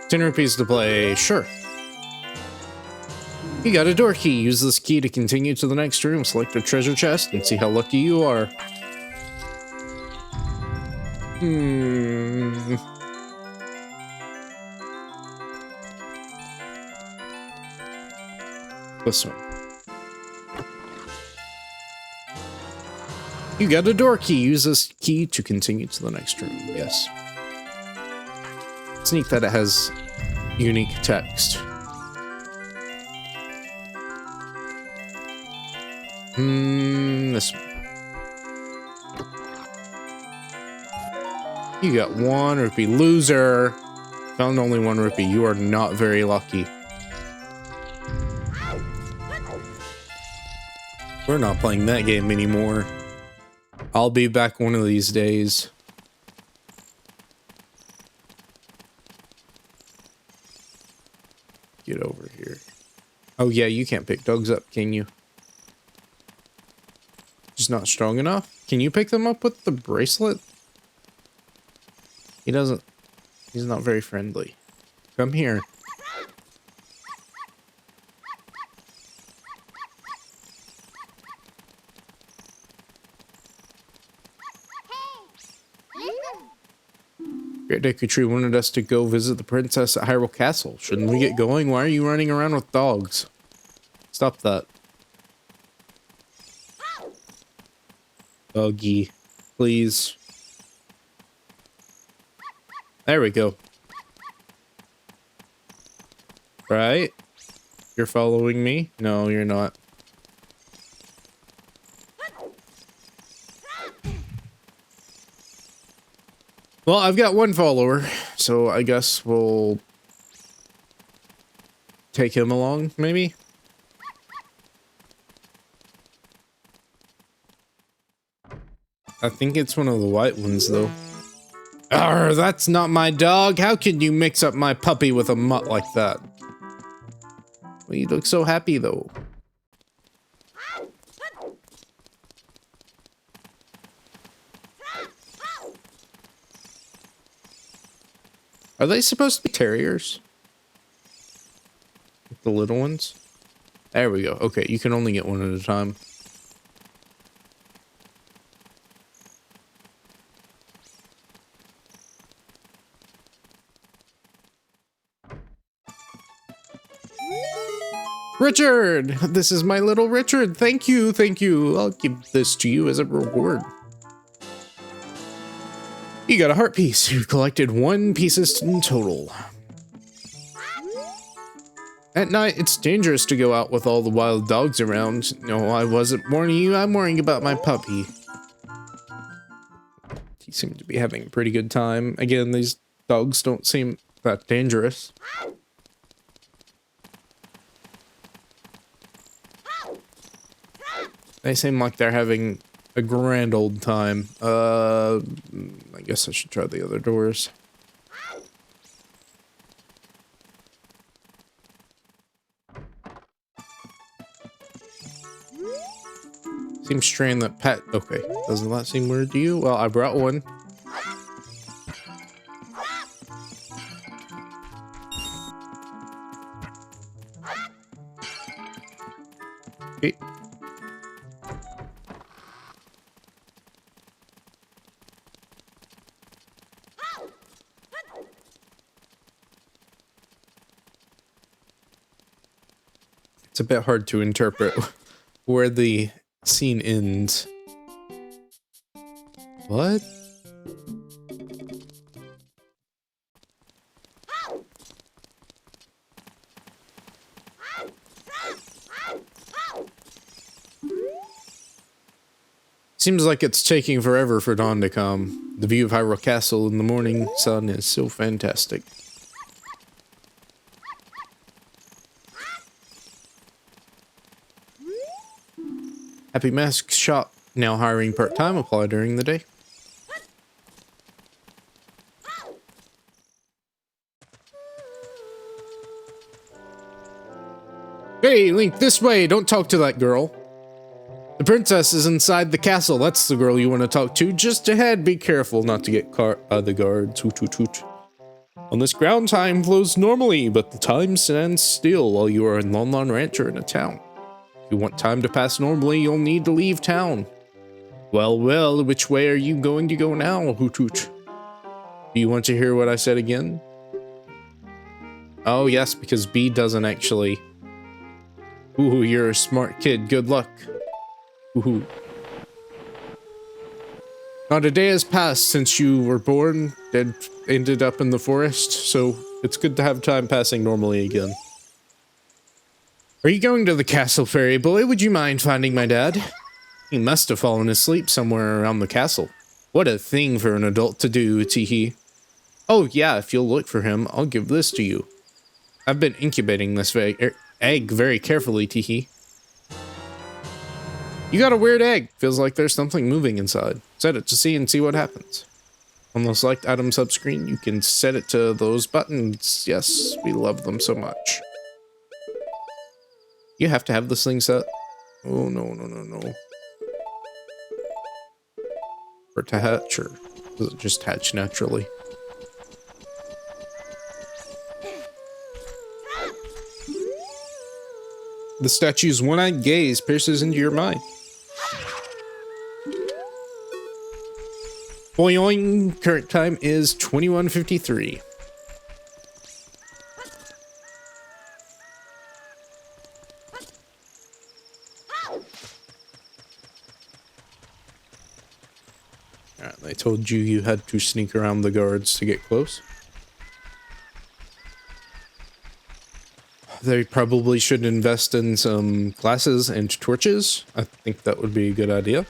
10 rupees to play. Sure. You got a door key. Use this key to continue to the next room. Select a treasure chest and see how lucky you are. This one. You got a door key. Use this key to continue to the next room. Yes. It's neat that it has unique text. This one. You got 1 rupee. Loser. Found only 1 rupee. You are not very lucky. We're not playing that game anymore. I'll be back one of these days. Get over here. Oh yeah, you can't pick dogs up, can you? Just not strong enough? Can you pick them up with the bracelet? He doesn't. He's not very friendly. Come here. Great Deku Tree wanted us to go visit the princess at Hyrule Castle. Shouldn't we get going? Why are you running around with dogs? Stop that. Doggy. Please. There we go. Right? You're following me? No, you're not. Well, I've got 1 follower, so I guess we'll take him along, maybe? I think it's one of the white ones, though. Arr, that's not my dog. How can you mix up my puppy with a mutt like that? Well, you look so happy, though. Are they supposed to be terriers? The little ones? There we go. Okay, you can only get one at a time. Richard! This is my little Richard. Thank you, thank you. I'll give this to you as a reward. You got a heart piece. You collected 1 pieces in total. At night, it's dangerous to go out with all the wild dogs around. No, I wasn't warning you. I'm worrying about my puppy. He seemed to be having a pretty good time. Again, these dogs don't seem that dangerous. They seem like they're having a grand old time. I guess I should try the other doors. Seems strange that pet. Okay, doesn't that seem weird to you? Well, I brought one. Okay. It's a bit hard to interpret where the scene ends. What? Seems like it's taking forever for dawn to come. The view of Hyrule Castle in the morning sun is so fantastic. Happy Mask Shop, now hiring part-time, apply during the day. Hey, Link, this way! Don't talk to that girl. The princess is inside the castle. That's the girl you want to talk to. Just ahead, be careful not to get the guards. Hoot, hoot, hoot. On this ground, time flows normally, but the time stands still while you are in Lon Lon Ranch or in a town. If you want time to pass normally, you'll need to leave town. Well, well, which way are you going to go now, Hoot Hoot? Do you want to hear what I said again? Oh, yes, because B doesn't actually... Ooh, you're a smart kid. Good luck. Ooh. Not a day has passed since you were born and ended up in the forest, so it's good to have time passing normally again. Are you going to the castle, fairy boy? Would you mind finding my dad? He must have fallen asleep somewhere around the castle. What a thing for an adult to do, teehee. Oh yeah, if you'll look for him, I'll give this to you. I've been incubating this egg very carefully, teehee. You got a weird egg. Feels like there's something moving inside. Set it to C and see what happens. On the select item subscreen, you can set it to those buttons. Yes, we love them so much. You have to have this thing set. Oh, no, no, no, no. For it to hatch, or does it just hatch naturally? The statue's one-eyed gaze pierces into your mind. Boing! Current time is 21:53. Alright, they told you you had to sneak around the guards to get close. They probably should invest in some glasses and torches. I think that would be a good idea.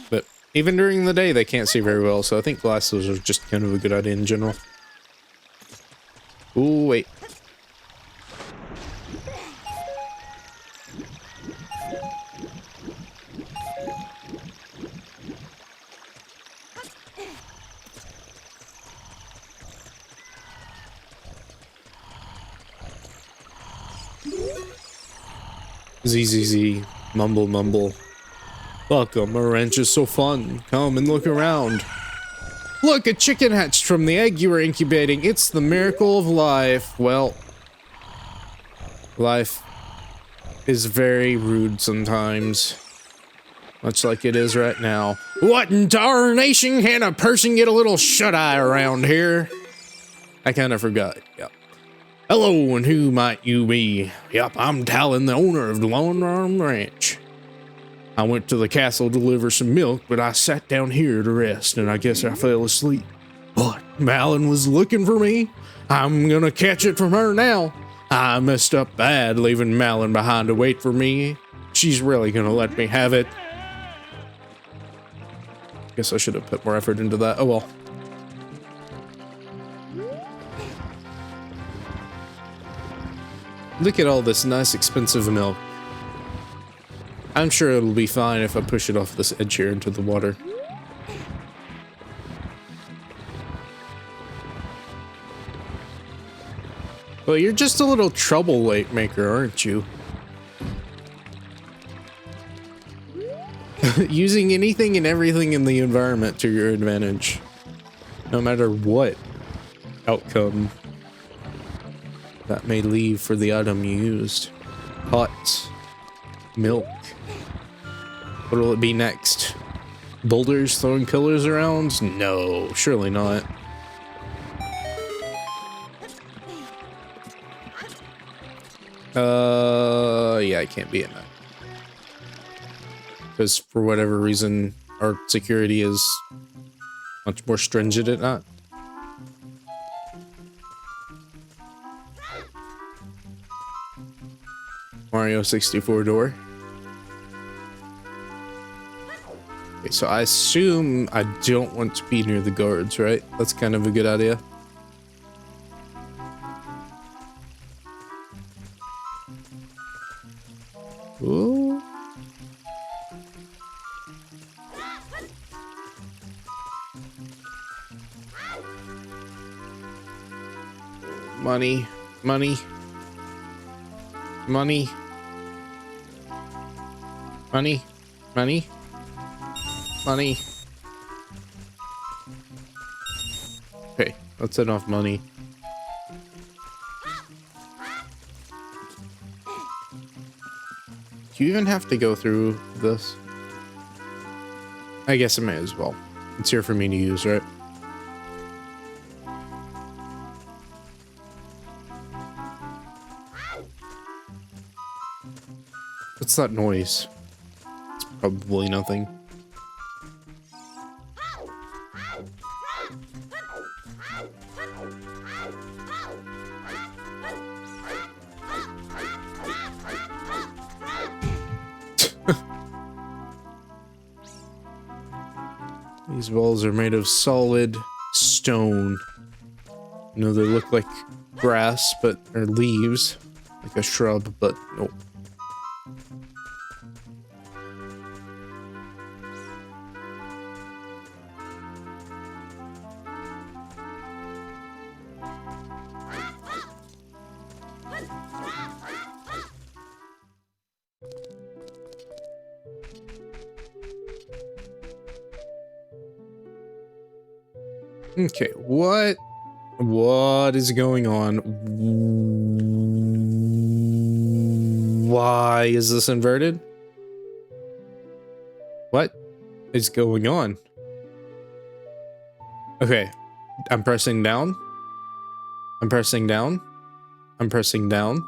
But even during the day, they can't see very well, so I think glasses are just kind of a good idea in general. Ooh, wait. ZZZ, mumble mumble. Welcome, our ranch is so fun. Come and look around. Look, a chicken hatched from the egg you were incubating. It's the miracle of life. Well, life is very rude sometimes. Much like it is right now. What in darnation can a person get a little shut-eye around here? I kind of forgot. Yep. Hello, and who might you be? Yep, I'm Talon, the owner of the Lone Arm Ranch. I went to the castle to deliver some milk, but I sat down here to rest, and I guess I fell asleep. But Malin was looking for me. I'm gonna catch it from her now. I messed up bad leaving Malin behind to wait for me. She's really gonna let me have it. Guess I should have put more effort into that. Oh well. Look at all this nice expensive milk. I'm sure it'll be fine if I push it off this edge here into the water. Well, you're just a little trouble weight maker, aren't you? Using anything and everything in the environment to your advantage. No matter what outcome that may leave for the item you used. Hot milk. What will it be next? Boulders throwing pillars around? No, surely not. Yeah, I can't be in that. Because for whatever reason, our security is much more stringent at that. Mario 64 door. Okay, so I assume I don't want to be near the guards, right? That's kind of a good idea. Ooh. Money, money, money, money, money, money. Okay, that's enough money. Do you even have to go through this? I guess I may as well. It's here for me to use, right? What's that noise? It's probably nothing. These walls are made of solid stone. You know, they look like grass, but or leaves, like a shrub, but nope. Okay, what is going on? Why is this inverted? What is going on? Okay, I'm pressing down. I'm pressing down. I'm pressing down.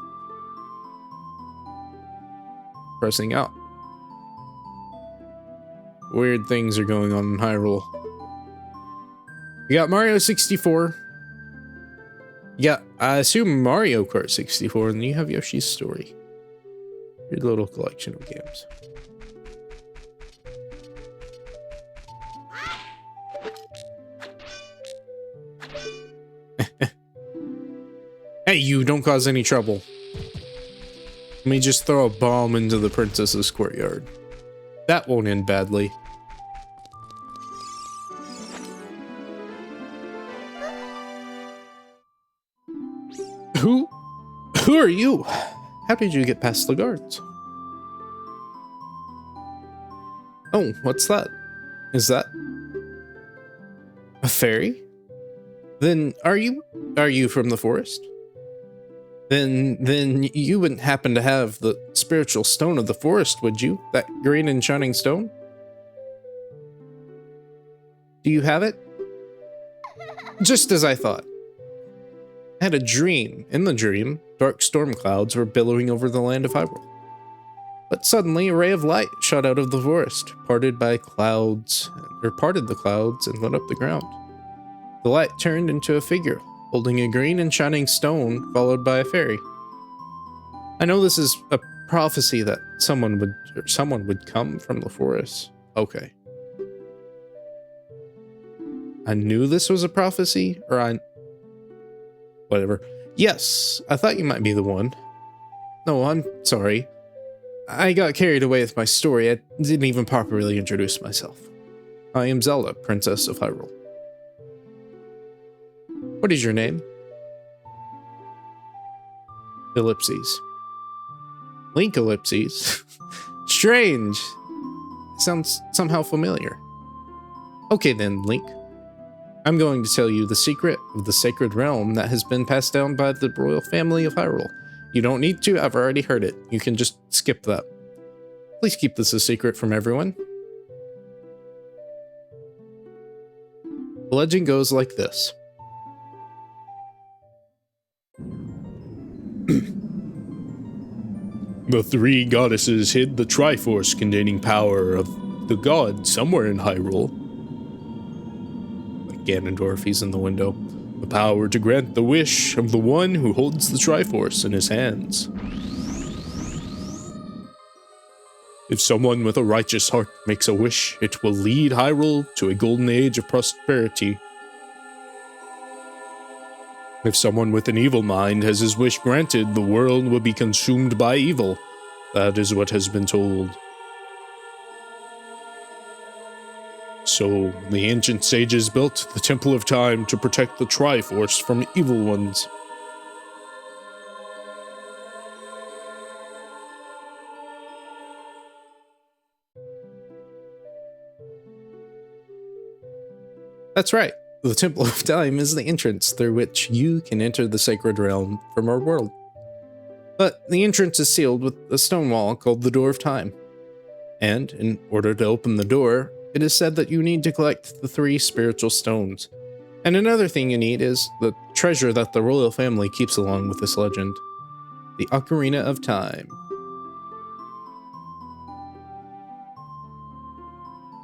Pressing up. Weird things are going on in Hyrule. You got Mario 64. Yeah, I assume Mario Kart 64, and then you have Yoshi's Story. Your little collection of games. Hey, you don't cause any trouble. Let me just throw a bomb into the princess's courtyard. That won't end badly. Who are you? How did you get past the guards? Oh, what's that? Is that? A fairy? Then are you from the forest? Then you wouldn't happen to have the spiritual stone of the forest, would you? That green and shining stone? Do you have it? Just as I thought. I had a dream. In the dream, dark storm clouds were billowing over the land of Hyrule. But suddenly, a ray of light shot out of the forest, parted the clouds and lit up the ground. The light turned into a figure, holding a green and shining stone, followed by a fairy. I know this is a prophecy that someone would come from the forest. Okay. I knew this was a prophecy, whatever. Yes, I thought you might be the one. No, I'm sorry. I got carried away with my story. I didn't even properly introduce myself. I am Zelda, Princess of Hyrule. What is your name? Ellipses. Link Ellipses? Strange. Sounds somehow familiar. Okay then, Link. I'm going to tell you the secret of the sacred realm that has been passed down by the royal family of Hyrule. You don't need to, I've already heard it. You can just skip that. Please keep this a secret from everyone. The legend goes like this. The three goddesses hid the Triforce containing power of the god somewhere in Hyrule. Like Ganondorf, he's in the window. The power to grant the wish of the one who holds the Triforce in his hands. If someone with a righteous heart makes a wish, it will lead Hyrule to a golden age of prosperity. If someone with an evil mind has his wish granted, the world will be consumed by evil. That is what has been told. So, the ancient sages built the Temple of Time to protect the Triforce from evil ones. That's right. The Temple of Time is the entrance through which you can enter the sacred realm from our world. But the entrance is sealed with a stone wall called the Door of Time. And in order to open the door, it is said that you need to collect the 3 spiritual stones. And another thing you need is the treasure that the royal family keeps along with this legend. The Ocarina of Time.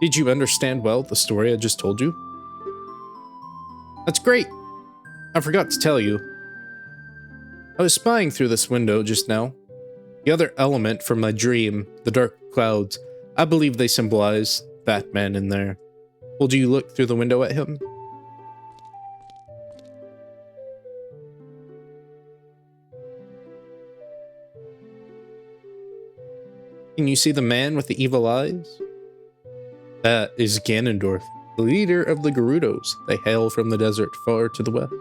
Did you understand well the story I just told you? That's great! I forgot to tell you. I was spying through this window just now. The other element from my dream, the dark clouds, I believe they symbolize that man in there. Well, do you look through the window at him? Can you see the man with the evil eyes? That is Ganondorf, the leader of the Gerudos. They hail from the desert far to the west.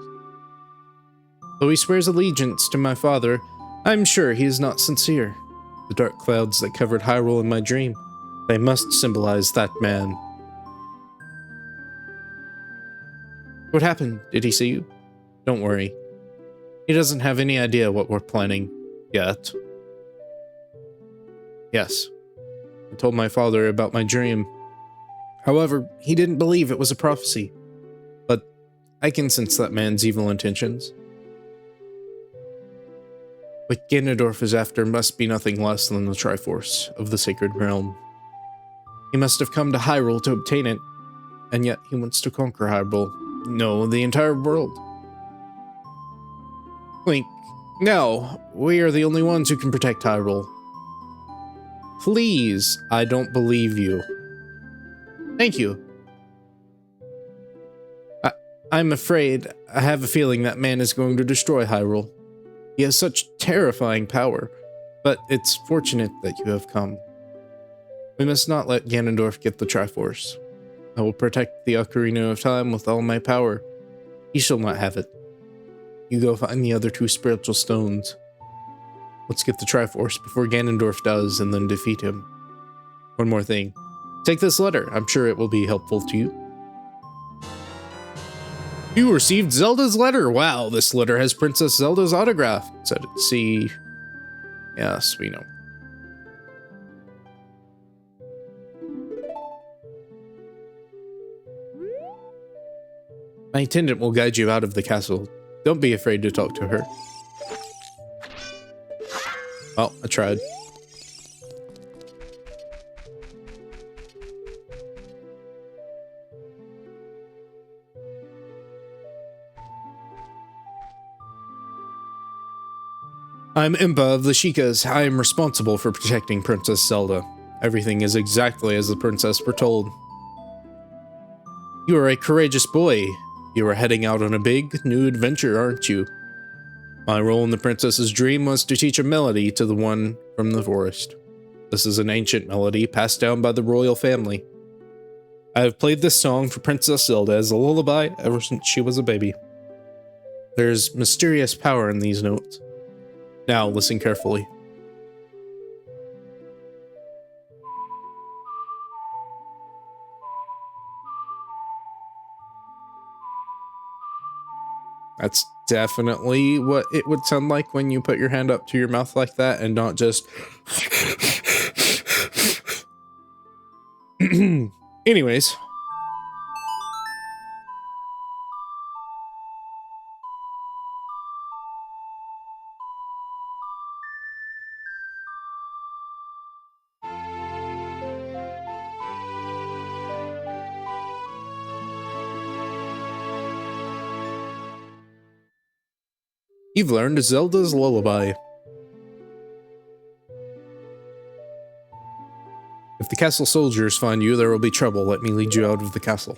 Though he swears allegiance to my father, I'm sure he is not sincere. The dark clouds that covered Hyrule in my dream, they must symbolize that man. What happened? Did he see you? Don't worry. He doesn't have any idea what we're planning yet. Yes, I told my father about my dream. However, he didn't believe it was a prophecy. But I can sense that man's evil intentions. What Ganondorf is after must be nothing less than the Triforce of the Sacred Realm. He must have come to Hyrule to obtain it, and yet he wants to conquer Hyrule. No, the entire world. Link, no, we are the only ones who can protect Hyrule. Please, I don't believe you. Thank you. I'm afraid, I have a feeling that man is going to destroy Hyrule. He has such terrifying power, but it's fortunate that you have come. We must not let Ganondorf get the Triforce. I will protect the Ocarina of Time with all my power. He shall not have it. You go find the other 2 spiritual stones. Let's get the Triforce before Ganondorf does and then defeat him. One more thing. Take this letter. I'm sure it will be helpful to you. You received Zelda's letter. Wow, this letter has Princess Zelda's autograph. Said it. See. Yes, we know. My attendant will guide you out of the castle. Don't be afraid to talk to her. Well, I tried. I'm Impa of the Sheikahs. I am responsible for protecting Princess Zelda. Everything is exactly as the princess foretold. You are a courageous boy. You are heading out on a big, new adventure, aren't you? My role in the princess's dream was to teach a melody to the one from the forest. This is an ancient melody passed down by the royal family. I have played this song for Princess Zelda as a lullaby ever since she was a baby. There's mysterious power in these notes. Now listen carefully. That's definitely what it would sound like when you put your hand up to your mouth like that and not just... Anyways. You've learned Zelda's lullaby. If the castle soldiers find you, there will be trouble. Let me lead you out of the castle.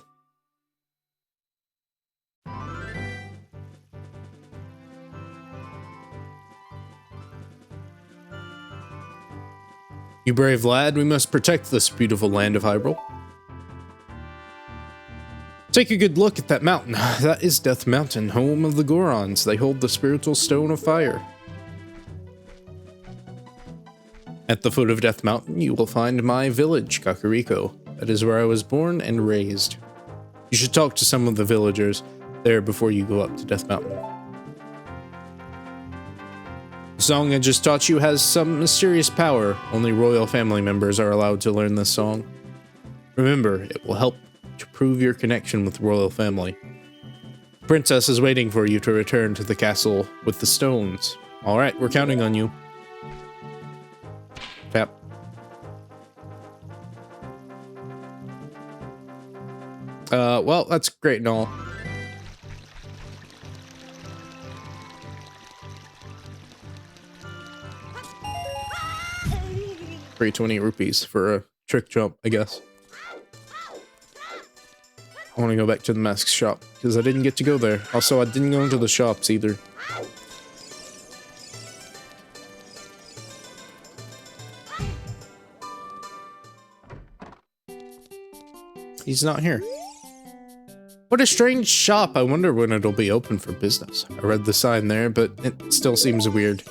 You brave lad, we must protect this beautiful land of Hyrule. Take a good look at that mountain. That is Death Mountain, home of the Gorons. They hold the spiritual stone of fire. At the foot of Death Mountain, you will find my village, Kakariko. That is where I was born and raised. You should talk to some of the villagers there before you go up to Death Mountain. The song I just taught you has some mysterious power. Only royal family members are allowed to learn this song. Remember, it will help to prove your connection with the royal family. The princess is waiting for you to return to the castle with the stones. Alright, we're counting on you. Tap. Well, that's great and all. $320 for a trick jump, I guess. I want to go back to the mask shop, because I didn't get to go there. Also, I didn't go into the shops either. He's not here. What a strange shop. I wonder when it'll be open for business. I read the sign there, but it still seems weird.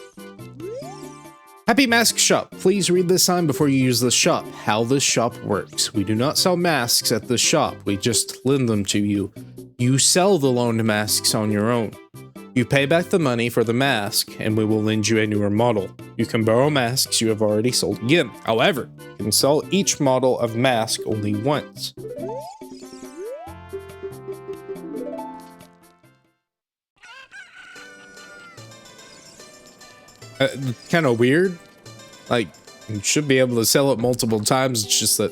Happy Mask Shop. Please read this sign before you use the shop. How this shop works. We do not sell masks at the shop. We just lend them to you. You sell the loaned masks on your own. You pay back the money for the mask, and we will lend you a newer model. You can borrow masks you have already sold again. However, you can sell each model of mask only once. Kind of weird. Like, you should be able to sell it multiple times, it's just that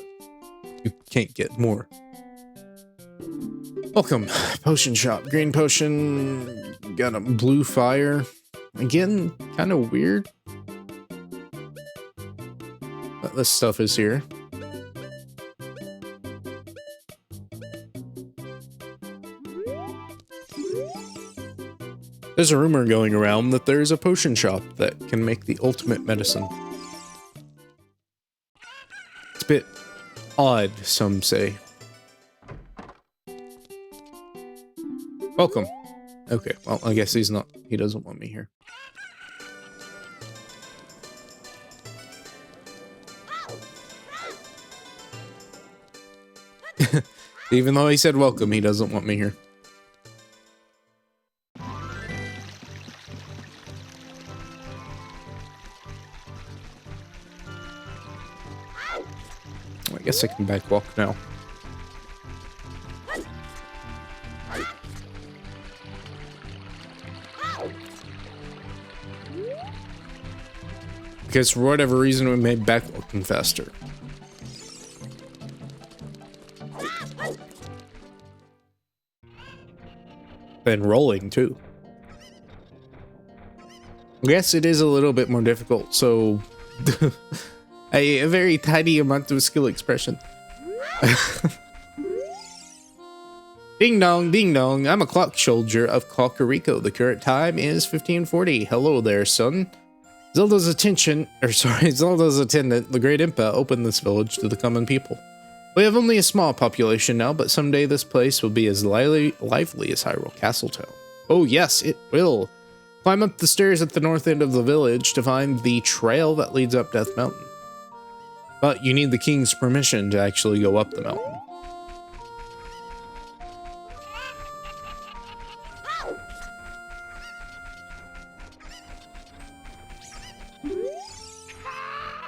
you can't get more. Welcome, potion shop. Green potion, got a blue fire. Again, kind of weird. But this stuff is here. There's a rumor going around that there's a potion shop that can make the ultimate medicine. It's a bit odd, some say. Welcome. Okay, well, I guess he doesn't want me here. Even though he said welcome, he doesn't want me here. guess I can back walk now. Because for whatever reason, we made back walking faster. And rolling too. Yes, it is a little bit more difficult, so a very tiny amount of skill expression. Ding dong, I'm a clock soldier of Kakariko. The current time is 1540. Hello there, son. Zelda's attendant, the Great Impa, opened this village to the common people. We have only a small population now, but someday this place will be as lively as Hyrule Castletown. Oh yes, it will. Climb up the stairs at the north end of the village to find the trail that leads up Death Mountain. But you need the king's permission to actually go up the mountain.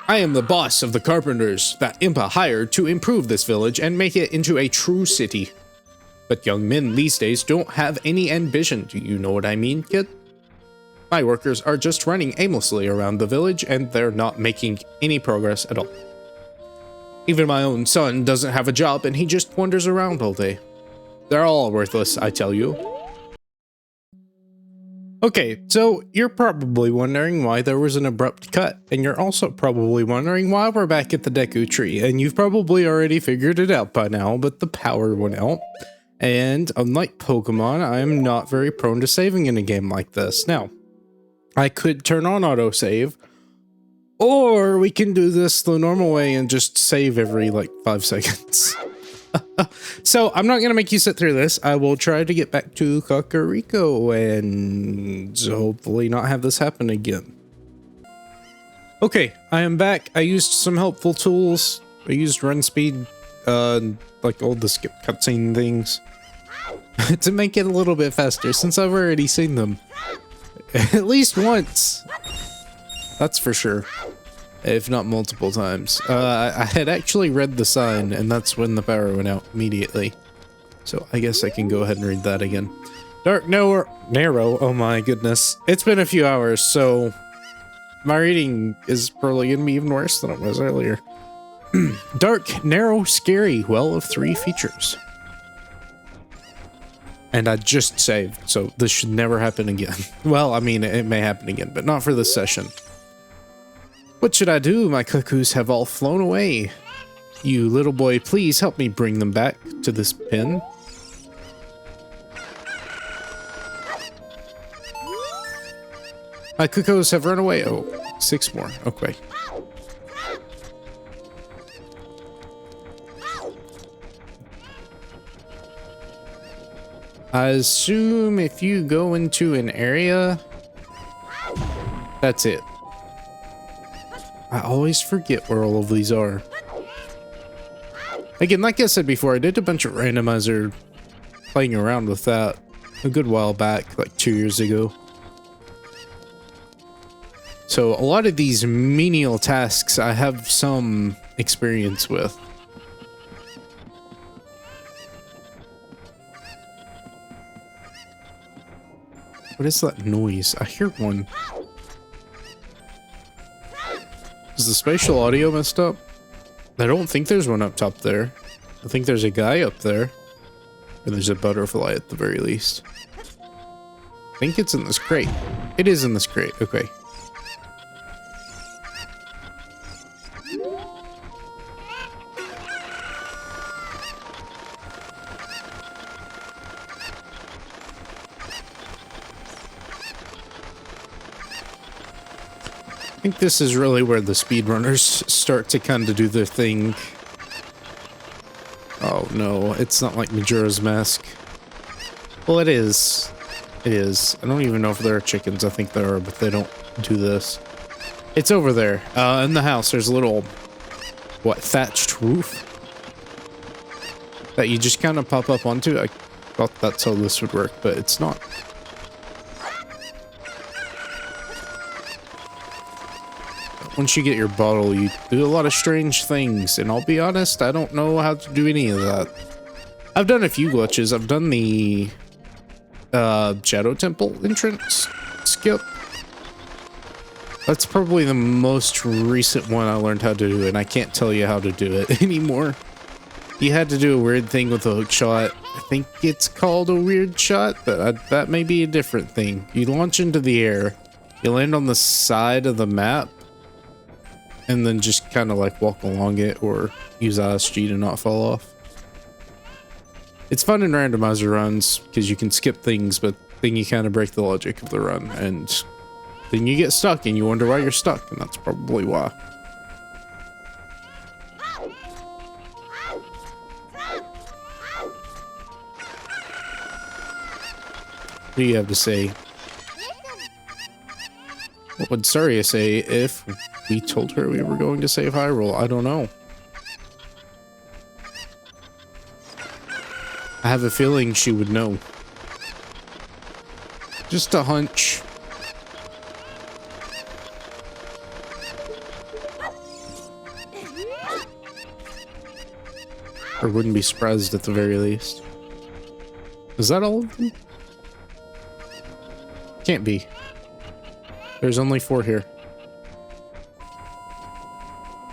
I am the boss of the carpenters that Impa hired to improve this village and make it into a true city. But young men these days don't have any ambition, do you know what I mean, kid? My workers are just running aimlessly around the village and they're not making any progress at all. Even my own son doesn't have a job and he just wanders around all day. They're all worthless, I tell you. Okay, so you're probably wondering why there was an abrupt cut, and you're also probably wondering why we're back at the Deku tree, and you've probably already figured it out by now, but the power went out. And unlike Pokemon, I'm not very prone to saving in a game like this. Now, I could turn on autosave, or we can do this the normal way and just save every, like, 5 seconds. So, I'm not going to make you sit through this. I will try to get back to Kakariko and hopefully not have this happen again. Okay, I am back. I used some helpful tools. I used run speed, like all the skip cutscene things to make it a little bit faster since I've already seen them. At least once. That's for sure. If not multiple times. I had actually read the sign, and that's when the power went out immediately. So I guess I can go ahead and read that again. Dark narrow. Oh my goodness. It's been a few hours, so my reading is probably going to be even worse than it was earlier. Dark, narrow, scary, well of 3 features. And I just saved, so this should never happen again. Well, I mean, it may happen again, but not for this session. What should I do? My cuckoos have all flown away. You little boy, please help me bring them back to this pen. My cuckoos have run away. Oh, 6 more. Okay. I assume if you go into an area, that's it. I always forget where all of these are. Again, like I said before, I did a bunch of randomizer playing around with that a good while back, like 2 years ago. So a lot of these menial tasks I have some experience with. What is that noise? I hear one. Is the spatial audio messed up? I don't think there's one up top there. I think there's a guy up there. Or there's a butterfly at the very least. I think it's in this crate. It is in this crate. Okay. I think this is really where the speedrunners start to kind of do their thing. Oh no, it's not like Majora's Mask. Well, it is. It is. I don't even know if there are chickens. I think there are, but they don't do this. It's over there. In the house, there's a little, what, thatched roof? That you just kind of pop up onto. I thought that's how this would work, but it's not. once you get your bottle, you do a lot of strange things. And I'll be honest, I don't know how to do any of that. I've done a few glitches. I've done the Shadow Temple entrance skip. That's probably the most recent one I learned how to do, and I can't tell you how to do it anymore. You had to do a weird thing with a hook shot. I think it's called a weird shot, but that may be a different thing. You launch into the air, you land on the side of the map, and then just kind of like walk along it or use ISG to not fall off. It's fun in randomizer runs because you can skip things, but then you kind of break the logic of the run, and then you get stuck and you wonder why you're stuck, and that's probably why. What do you have to say? What would Saria say if we told her we were going to save Hyrule? I don't know. I have a feeling she would know. Just a hunch. Or wouldn't be surprised at the very least. Is that all of them? Can't be. There's only 4 here.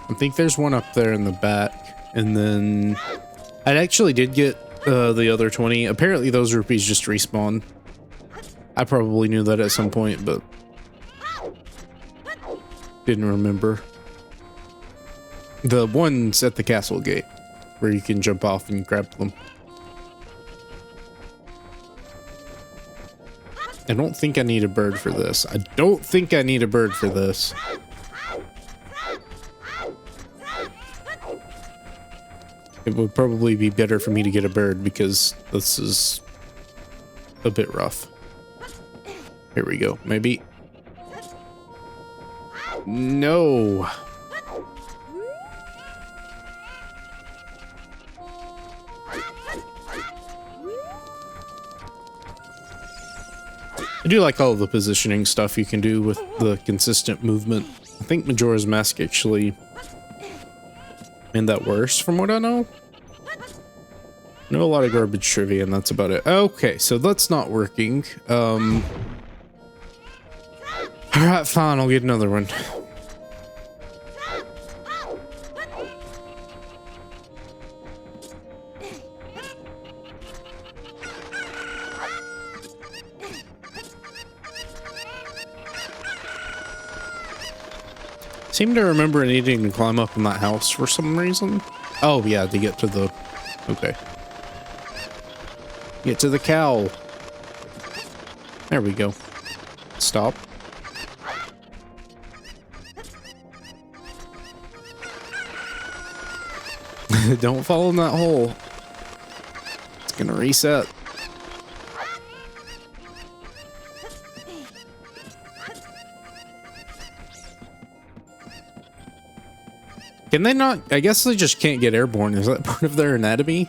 I think there's one up there in the back. And then I actually did get the other 20. Apparently those rupees just respawn. I probably knew that at some point, but didn't remember. The ones at the castle gate where you can jump off and grab them. I don't think I need a bird for this. I don't think I need a bird for this. It would probably be better for me to get a bird because this is a bit rough. Here we go. Maybe. No. I do like all the positioning stuff you can do with the consistent movement. I think Majora's Mask actually made that worse from what I know. I know a lot of garbage trivia and that's about it. Okay, so that's not working. Alright, fine, I'll get another one. Seem to remember needing to climb up in that house for some reason. Oh yeah, to get to the... Okay. Get to the cow. There we go. Stop. Don't fall in that hole. It's gonna reset. Can they not? I guess they just can't get airborne. Is that part of their anatomy?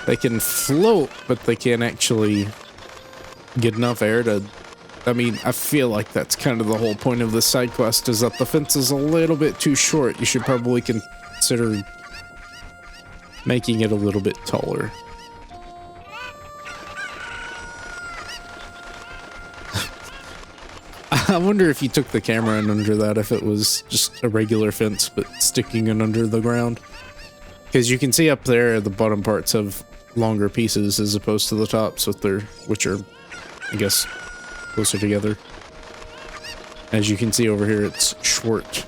They can float, but they can't actually get enough air to... I mean, I feel like that's kind of the whole point of this side quest, is that the fence is a little bit too short. You should probably consider making it a little bit taller. I wonder if you took the camera in under that, if it was just a regular fence, but sticking it under the ground. Because you can see up there, the bottom parts have longer pieces as opposed to the tops, which are, I guess, closer together. As you can see over here, it's short.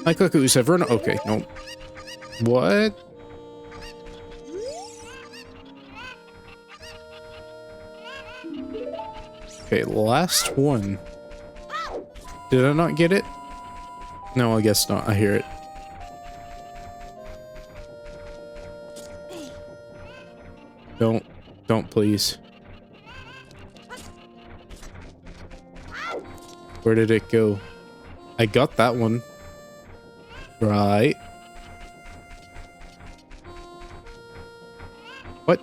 Hi, Cuckoos. Have run. Okay, no. What? Okay, last one. Did I not get it? No, I guess not. I hear it. Don't please. Where did it go? I got that one. Right. What?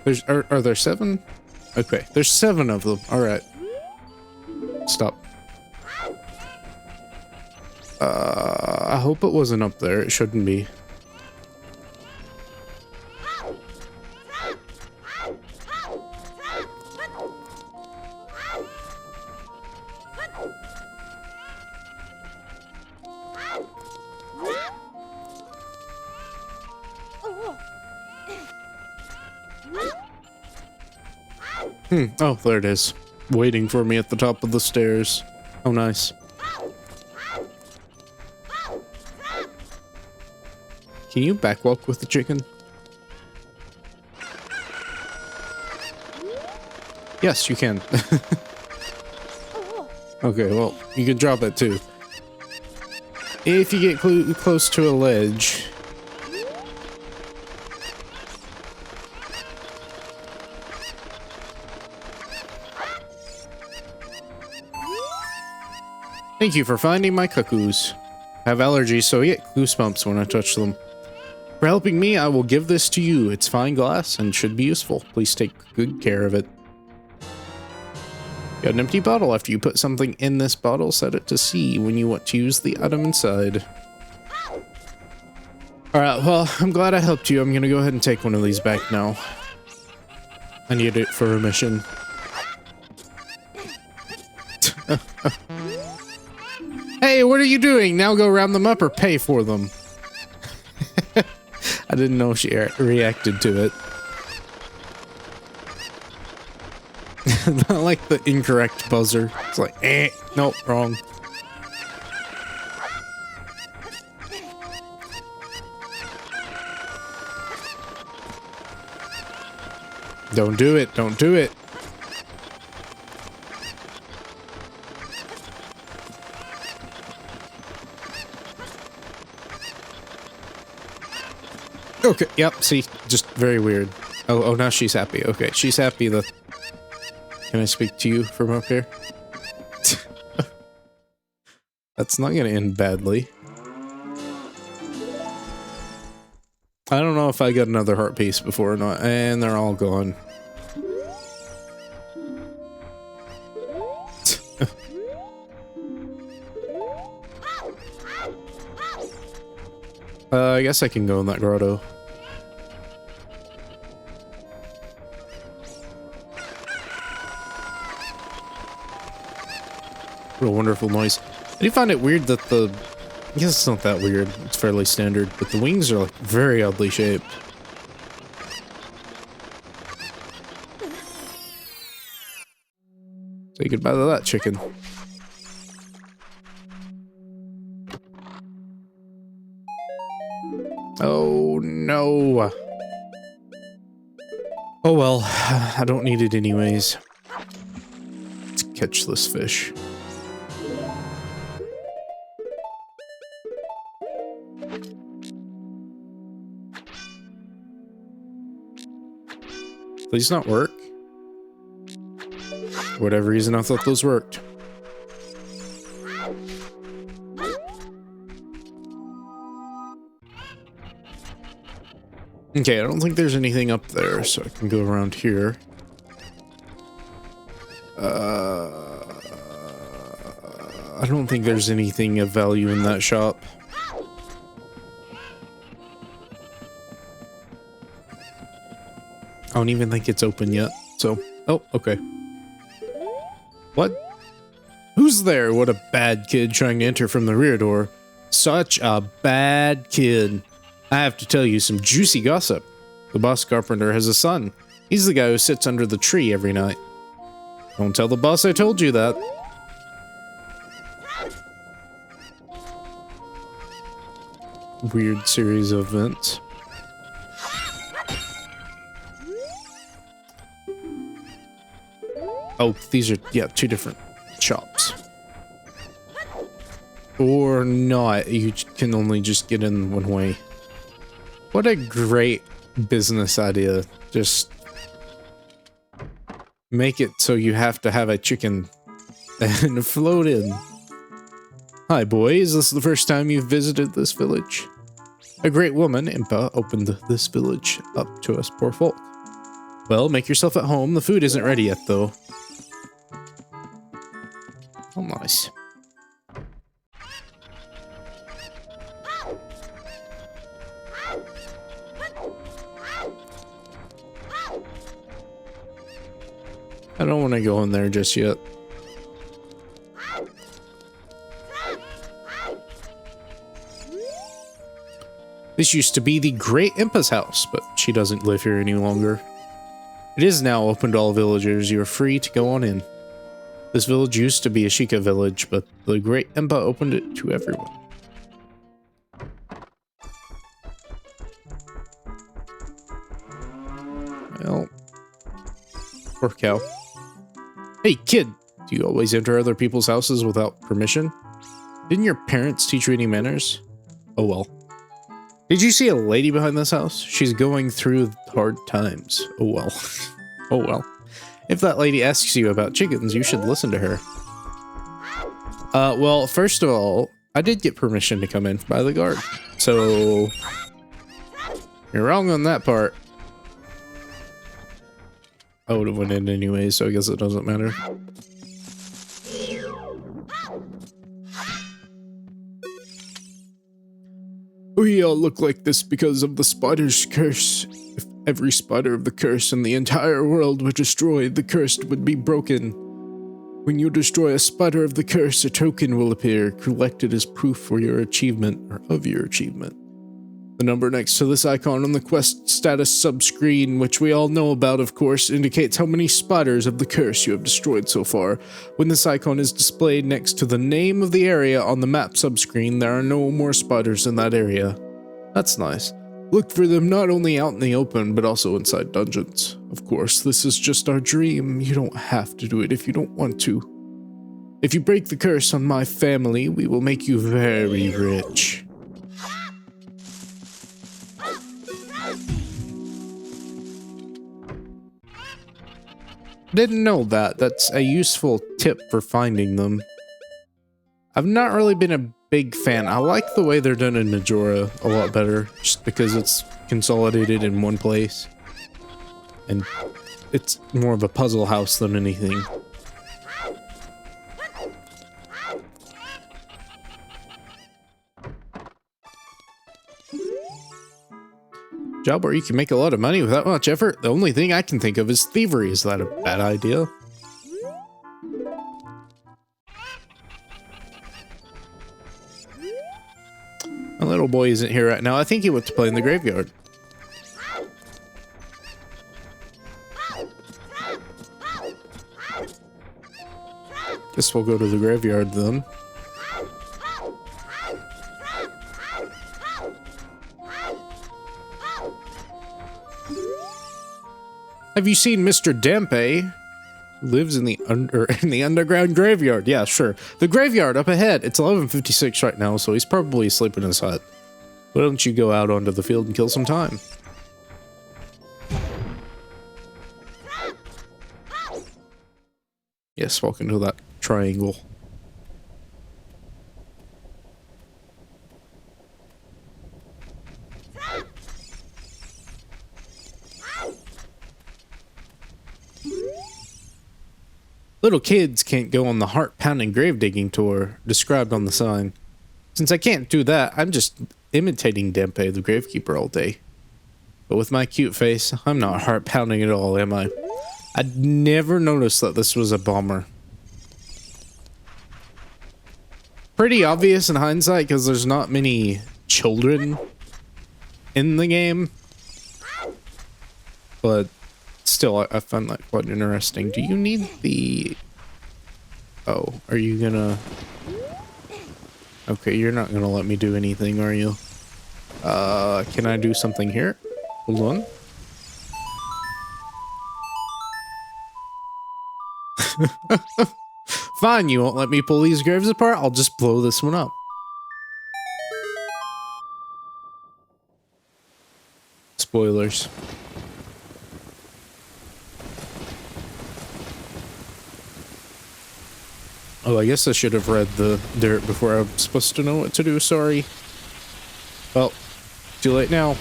Are there 7? Okay, there's 7 of them. All right. Stop. I hope it wasn't up there. It shouldn't be. Oh, there it is. Waiting for me at the top of the stairs. Oh, nice. Can you backwalk with the chicken? Yes, you can. Okay, well, you can drop it too. If you get close to a ledge... Thank you for finding my cuckoos. I have allergies, so I get goosebumps when I touch them. For helping me, I will give this to you. It's fine glass and should be useful. Please take good care of it. Got an empty bottle. After you put something in this bottle, set it to C when you want to use the item inside. Alright, well, I'm glad I helped you. I'm gonna go ahead and take one of these back now. I need it for a mission. Hey, what are you doing? Now go round them up or pay for them. I didn't know she reacted to it. Not like the incorrect buzzer. It's like, nope, wrong. Don't do it, don't do it. Okay, yep, see, just very weird. Oh, now she's happy. Okay, she's happy that... Can I speak to you from up here? That's not gonna end badly. I don't know if I got another heart piece before or not, and they're all gone. I guess I can go in that grotto. What a wonderful noise. I do find it weird that the... I guess it's not that weird. It's fairly standard, but the wings are like very oddly shaped. Say goodbye to that chicken. Oh no. Oh well, I don't need it anyways. Let's catch this fish. Please not work. For whatever reason, I thought those worked. Okay, I don't think there's anything up there, so I can go around here. I don't think there's anything of value in that shop. I don't even think it's open yet, so... Oh, okay. What? Who's there? What a bad kid trying to enter from the rear door. Such a bad kid. I have to tell you some juicy gossip. The boss carpenter has a son. He's the guy who sits under the tree every night. Don't tell the boss I told you that. Weird series of events. Oh, these are, yeah, 2 different shops. Or not, you can only just get in one way. What a great business idea. Just make it so you have to have a chicken and float in. Hi, boy. Is this the first time you've visited this village? A great woman, Impa, opened this village up to us poor folk. Well, make yourself at home. The food isn't ready yet, though. Oh, nice. I don't want to go in there just yet. This used to be the Great Impa's house, but she doesn't live here any longer. It is now open to all villagers. You are free to go on in. This village used to be a Sheikah village, but the Great Impa opened it to everyone. Well, poor cow. Hey, kid! Do you always enter other people's houses without permission? Didn't your parents teach you any manners? Oh well. Did you see a lady behind this house? She's going through hard times. Oh well. Oh well. If that lady asks you about chickens, you should listen to her. Well, first of all, I did get permission to come in by the guard. So, you're wrong on that part. I would have went in anyway, so I guess it doesn't matter. We all look like this because of the spider's curse. If every spider of the curse in the entire world were destroyed, the curse would be broken. When you destroy a spider of the curse, a token will appear, collected as proof for your achievement or of your achievement. The number next to this icon on the quest status subscreen, which we all know about, of course, indicates how many spiders of the curse you have destroyed so far. When this icon is displayed next to the name of the area on the map subscreen, there are no more spiders in that area. That's nice. Look for them not only out in the open, but also inside dungeons. Of course, this is just our dream. You don't have to do it if you don't want to. If you break the curse on my family, we will make you very rich. Didn't know that. That's a useful tip for finding them. I've not really been a big fan. I like the way they're done in Majora a lot better, just because it's consolidated in one place. And it's more of a puzzle house than anything. Job where you can make a lot of money without much effort. The only thing I can think of is thievery. Is that a bad idea? My little boy isn't here right now. I think he went to play in the graveyard. Guess we'll go to the graveyard then. Have you seen Mr. Dempe? Lives in the underground graveyard. Yeah, sure. The graveyard up ahead. It's 11:56 right now, so he's probably asleep in his hut. Why don't you go out onto the field and kill some time? Yes, walk into that triangle. Little kids can't go on the heart-pounding grave digging tour described on the sign. Since I can't do that, I'm just imitating Dempe, the gravekeeper, all day. But with my cute face, I'm not heart-pounding at all, am I? I'd never noticed that this was a bomber. Pretty obvious in hindsight, because there's not many children in the game. But still, I find that quite interesting. Do you need the... Oh, are you gonna... Okay, you're not gonna let me do anything, are you? Can I do something here? Hold on. Fine, you won't let me pull these graves apart? I'll just blow this one up. Spoilers. Oh, I guess I should have read the dirt before I was supposed to know what to do, sorry. Well, too late now.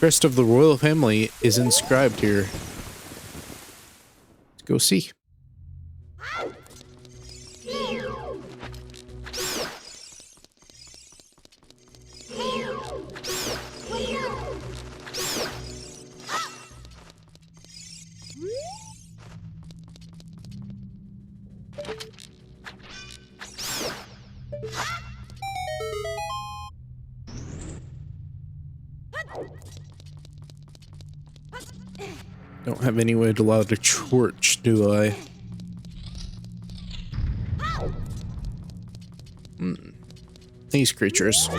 crest of the royal family is inscribed here. Let's go see. Don't have any way to light a torch, do I? These creatures.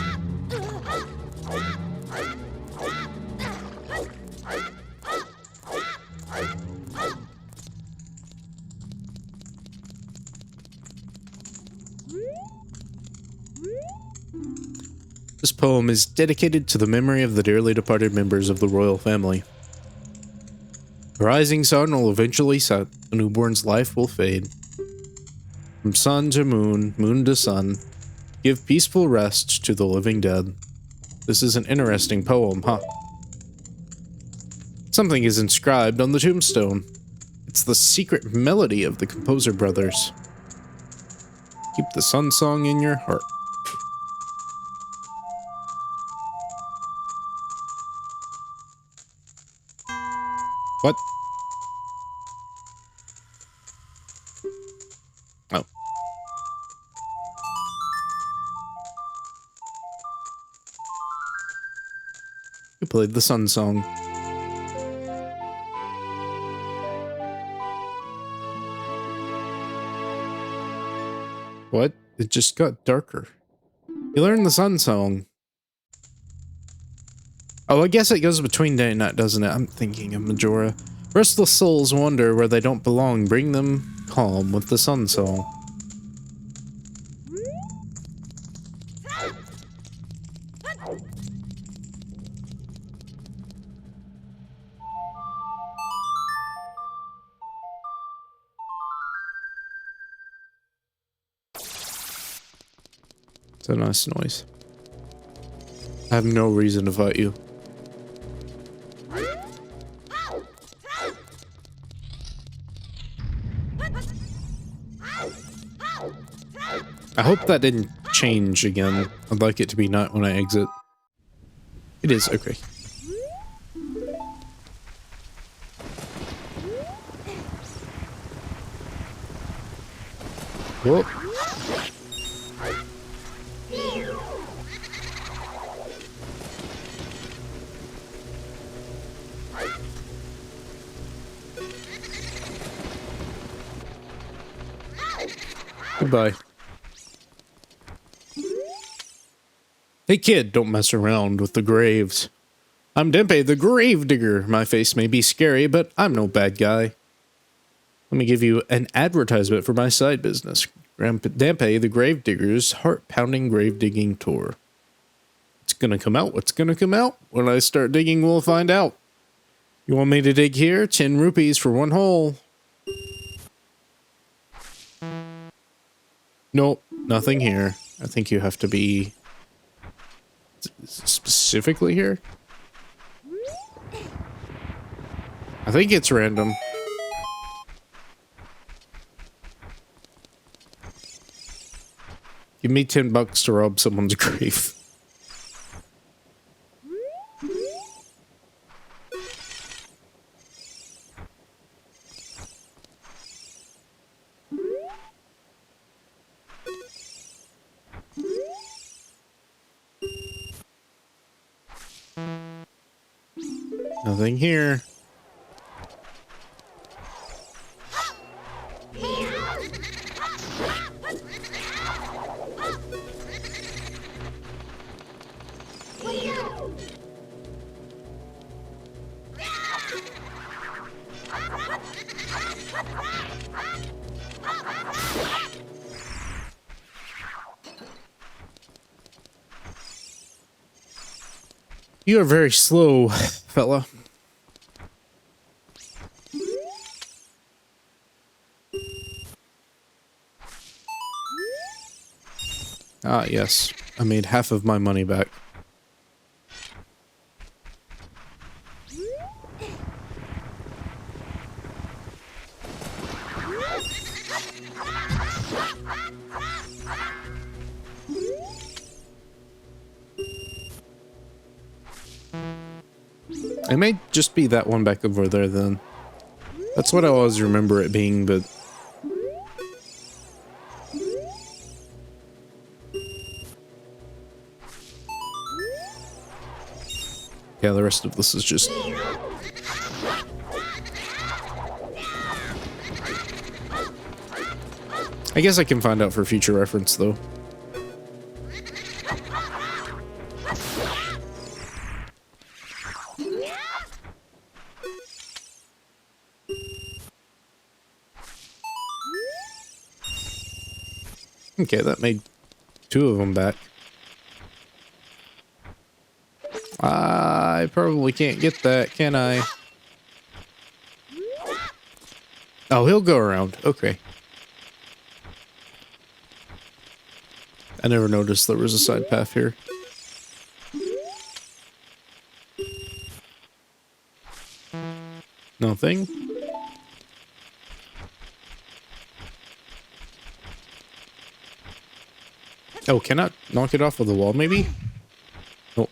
This poem is dedicated to the memory of the dearly departed members of the royal family. The rising sun will eventually set, a newborn's life will fade. From sun to moon, moon to sun, give peaceful rest to the living dead. This is an interesting poem, huh? Something is inscribed on the tombstone. It's the secret melody of the composer brothers. Keep the sun song in your heart. What? Oh. You played the sun song. What? It just got darker. You learned the sun song. Oh, I guess it goes between day and night, doesn't it? I'm thinking of Majora. Restless souls wander where they don't belong. Bring them calm with the sun song. It's a nice noise. I have no reason to fight you. I hope that didn't change again. I'd like it to be night when I exit. It is, okay. Whoa. Goodbye. Hey kid, don't mess around with the graves. I'm Dempe the Grave Digger. My face may be scary, but I'm no bad guy. Let me give you an advertisement for my side business. Dempe the Grave Digger's heart-pounding grave digging tour. It's gonna come out. What's gonna come out? When I start digging, we'll find out. You want me to dig here? 10 rupees for one hole. Nope, nothing here. I think you have to be specifically here. I think it's random. Give me $10 to rob someone's grave. Nothing here. You are very slow, fella. Ah, yes. I made half of my money back. It may just be that one back over there then. That's what I always remember it being, but... yeah, the rest of this is just... I guess I can find out for future reference, though. Okay, that made 2 of them back. I probably can't get that, can I? Oh, he'll go around. Okay. I never noticed there was a side path here. Nothing. Oh, can I knock it off of the wall, maybe? Oh.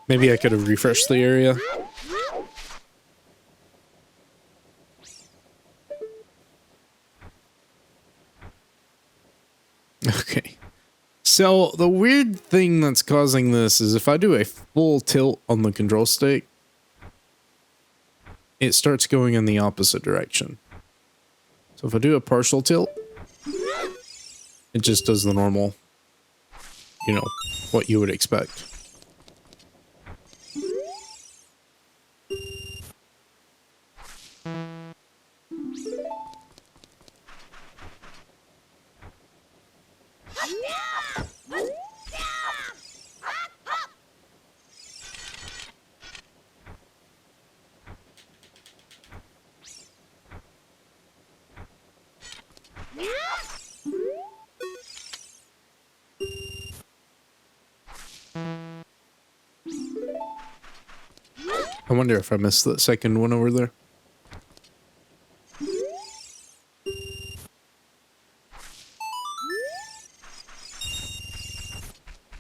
Maybe I could have refreshed the area. Okay. So, the weird thing that's causing this is if I do a full tilt on the control stick, it starts going in the opposite direction. So if I do a partial tilt, it just does the normal, you know, what you would expect. I wonder if I missed that second one over there.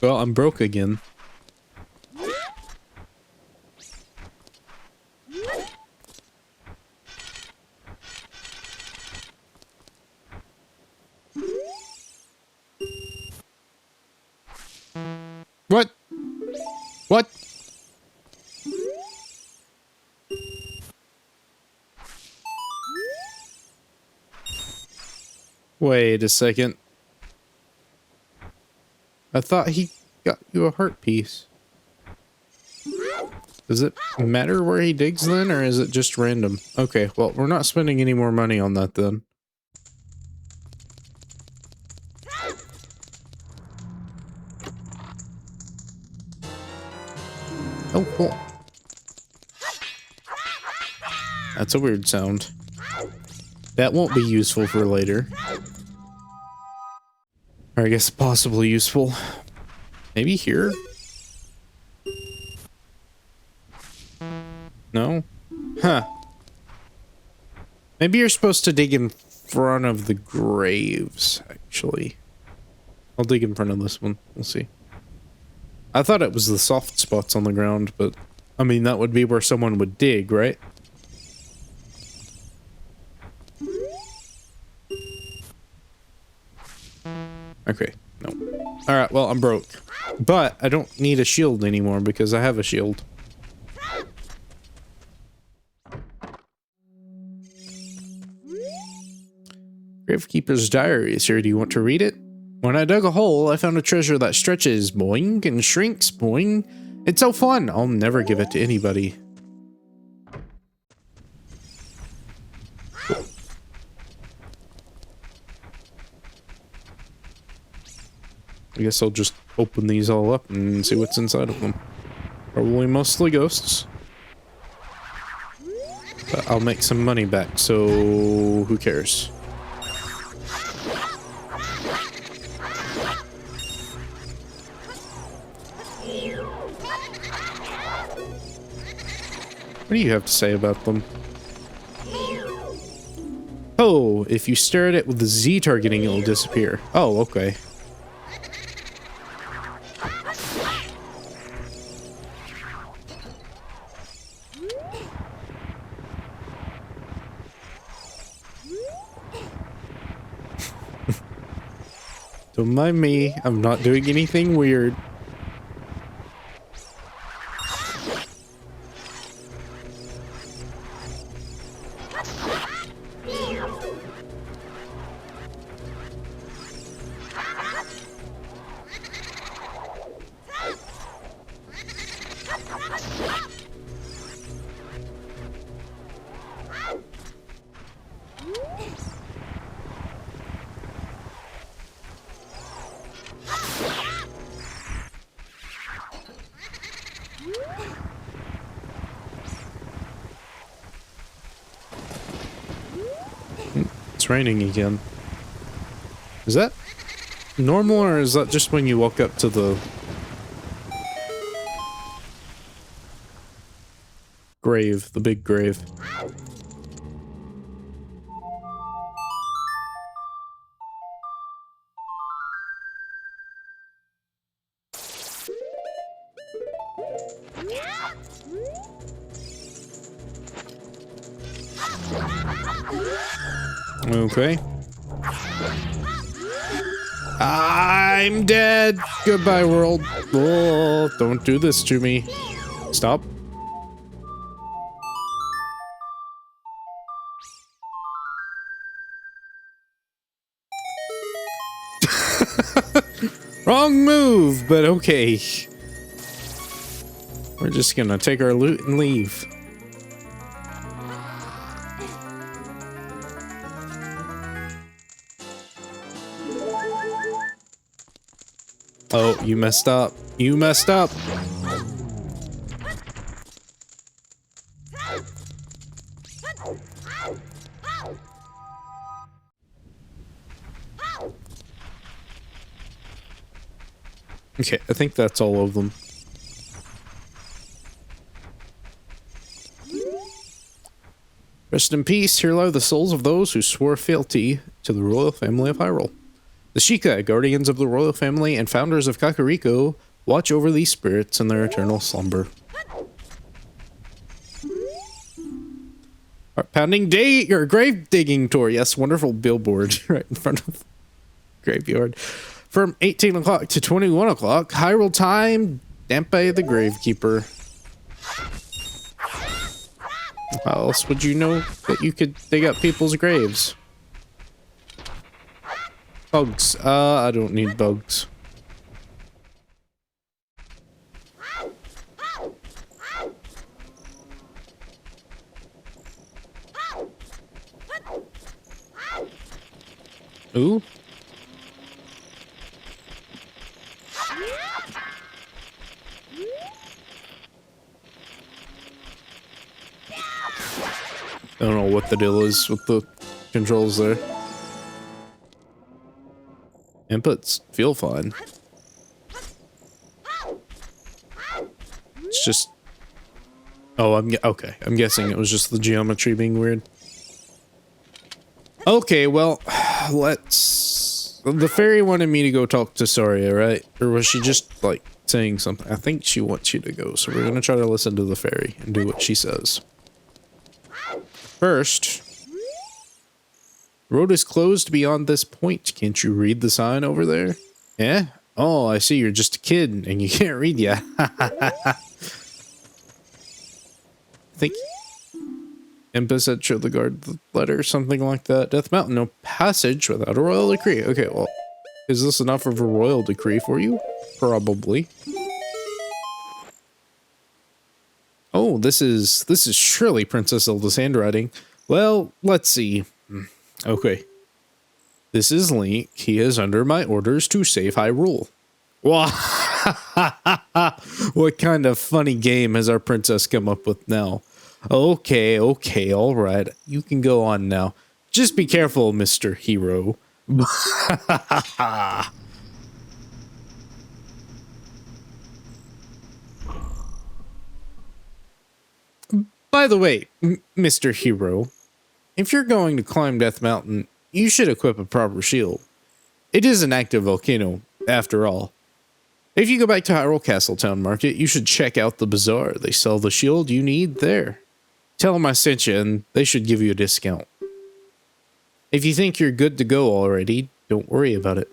Well, I'm broke again. What? What? Wait a second. I thought he got you a heart piece. Does it matter where he digs then, or is it just random? Okay, well, we're not spending any more money on that then. Oh, cool. That's a weird sound. That won't be useful for later. Or I guess possibly useful. Maybe here? No? Huh. Maybe you're supposed to dig in front of the graves, actually. I'll dig in front of this one. We'll see. I thought it was the soft spots on the ground, but... I mean, that would be where someone would dig, right? Okay, no. Alright, well, I'm broke. But I don't need a shield anymore because I have a shield. Gravekeeper's diary is here. Do you want to read it? When I dug a hole, I found a treasure that stretches, boing, and shrinks, boing. It's so fun! I'll never give it to anybody. I guess I'll just open these all up and see what's inside of them. Probably mostly ghosts. But I'll make some money back, so who cares? What do you have to say about them? Oh, if you stare at it with the Z targeting, it will disappear. Oh, okay. Don't mind me. I'm not doing anything weird. It's raining again. Is that normal, or is that just when you walk up to the grave, the big grave? Okay. I'm dead. Goodbye, world. Oh, don't do this to me. Stop. Wrong move, but okay. We're just gonna take our loot and leave. Oh, you messed up. You messed up. Okay, I think that's all of them. Rest in peace. Here lie the souls of those who swore fealty to the royal family of Hyrule. The Sheikah, guardians of the royal family and founders of Kakariko, watch over these spirits in their eternal slumber. Our pounding day or grave digging tour. Yes, wonderful billboard right in front of the graveyard. From 18 o'clock to 21 o'clock, Hyrule time, Dampe the Gravekeeper. How else would you know that you could dig up people's graves? Bugs. I don't need bugs. Ooh. I don't know what the deal is with the controls there. Inputs feel fine. It's just... Oh, okay. I'm guessing it was just the geometry being weird. Okay, well, let's... The fairy wanted me to go talk to Saria, right? Or was she just, like, saying something? I think she wants you to go, so we're gonna try to listen to the fairy and do what she says. First... Road is closed beyond this point. Can't you read the sign over there? Yeah? Oh, I see you're just a kid and you can't read yet. I think Impa said show the guard the letter, something like that. Death Mountain, no passage without a royal decree. Okay, well, is this enough of a royal decree for you? Probably. Oh, this is surely Princess Zelda's handwriting. Well, let's see. Okay. This is Link. He is under my orders to save Hyrule. Wow. What kind of funny game has our princess come up with now? Okay, all right. You can go on now. Just be careful, Mr. Hero. By the way, Mr. Hero, if you're going to climb Death Mountain, you should equip a proper shield. It is an active volcano, after all. If you go back to Hyrule Castle Town Market, you should check out the bazaar. They sell the shield you need there. Tell them I sent you, and they should give you a discount. If you think you're good to go already, don't worry about it.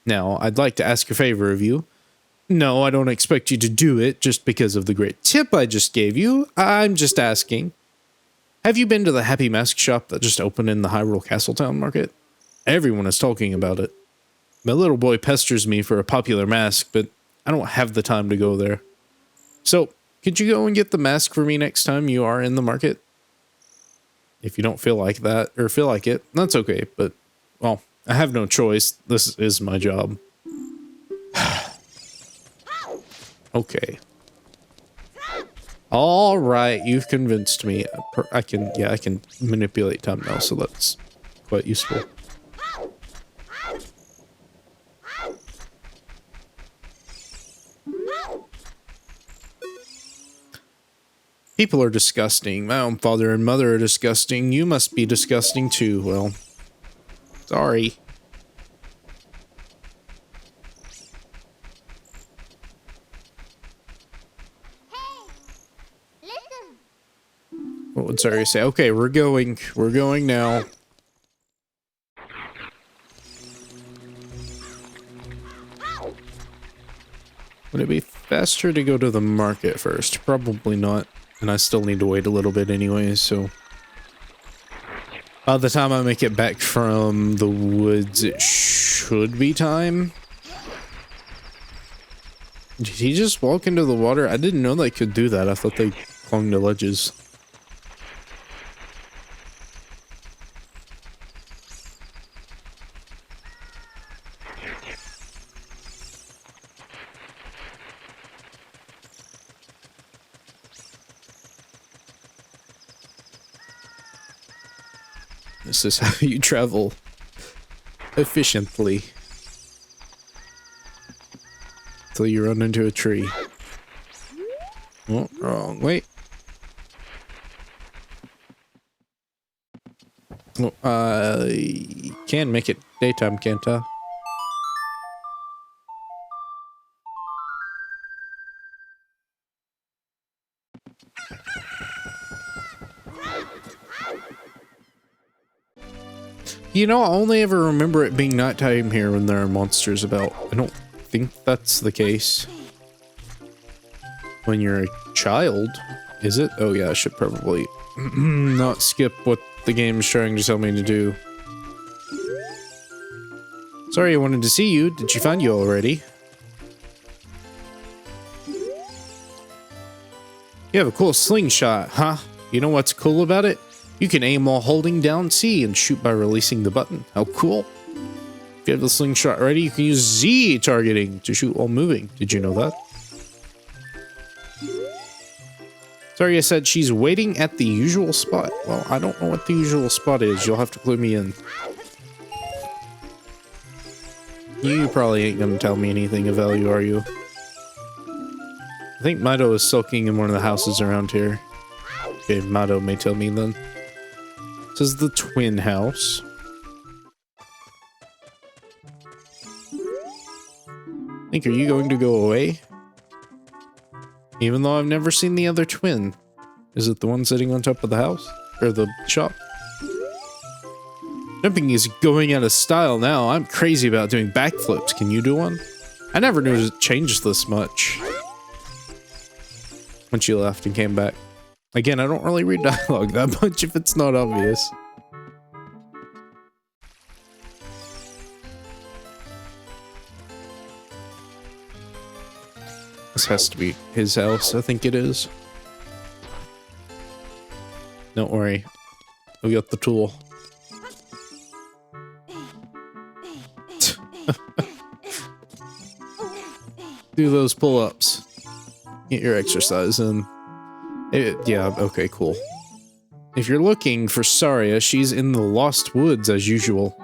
Now, I'd like to ask a favor of you. No, I don't expect you to do it just because of the great tip I just gave you. I'm just asking. Have you been to the Happy Mask shop that just opened in the Hyrule Castletown market? Everyone is talking about it. My little boy pesters me for a popular mask, but I don't have the time to go there. So, could you go and get the mask for me next time you are in the market? If you don't feel like that, or feel like it, that's okay, but, well, I have no choice. This is my job. Okay. All right, you've convinced me. I can manipulate time now, so that's quite useful. People are disgusting. My own father and mother are disgusting. You must be disgusting too. Well, sorry. What would Zarya say? Okay, we're going. We're going now. Would it be faster to go to the market first? Probably not. And I still need to wait a little bit anyway, so... By the time I make it back from the woods, it should be time. Did he just walk into the water? I didn't know they could do that. I thought they clung to ledges. This is how you travel efficiently. Until you run into a tree. Oh, wrong. Wait. Oh, I can make it daytime, can't I? You know, I only ever remember it being nighttime here when there are monsters about. I don't think that's the case. When you're a child, is it? Oh yeah, I should probably not skip what the game's trying to tell me to do. Sorry, I wanted to see you. Did she find you already? You have a cool slingshot, huh? You know what's cool about it? You can aim while holding down C and shoot by releasing the button. How cool. If you have the slingshot ready, you can use Z targeting to shoot while moving. Did you know that? Sorry, I said she's waiting at the usual spot. Well, I don't know what the usual spot is. You'll have to clue me in. You probably ain't gonna tell me anything of value, are you? I think Mido is sulking in one of the houses around here. Okay, Mido may tell me then. This is the twin house. Link, are you going to go away? Even though I've never seen the other twin. Is it the one sitting on top of the house? Or the shop? Jumping is going out of style now. I'm crazy about doing backflips. Can you do one? I never knew it changed this much. When she left and came back. Again, I don't really read dialogue that much if it's not obvious. This has to be his house, I think it is. Don't worry. We got the tool. Do those pull-ups. Get your exercise in. Yeah, okay, cool. If you're looking for Zarya, she's in the Lost Woods as usual.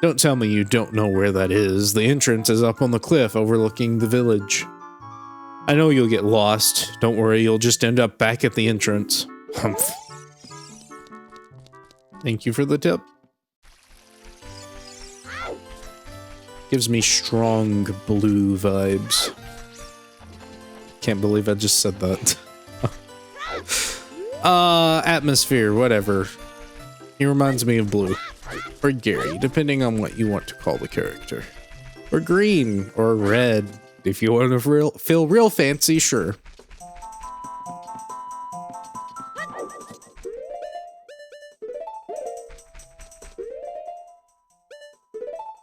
Don't tell me you don't know where that is. The entrance is up on the cliff overlooking the village. I know you'll get lost. Don't worry, you'll just end up back at the entrance. Humph. Thank you for the tip. Gives me strong blue vibes. Can't believe I just said that. Atmosphere, whatever. He reminds me of blue. or Gary, depending on what you want to call the character. Or green, or red, if you want to feel real fancy, sure.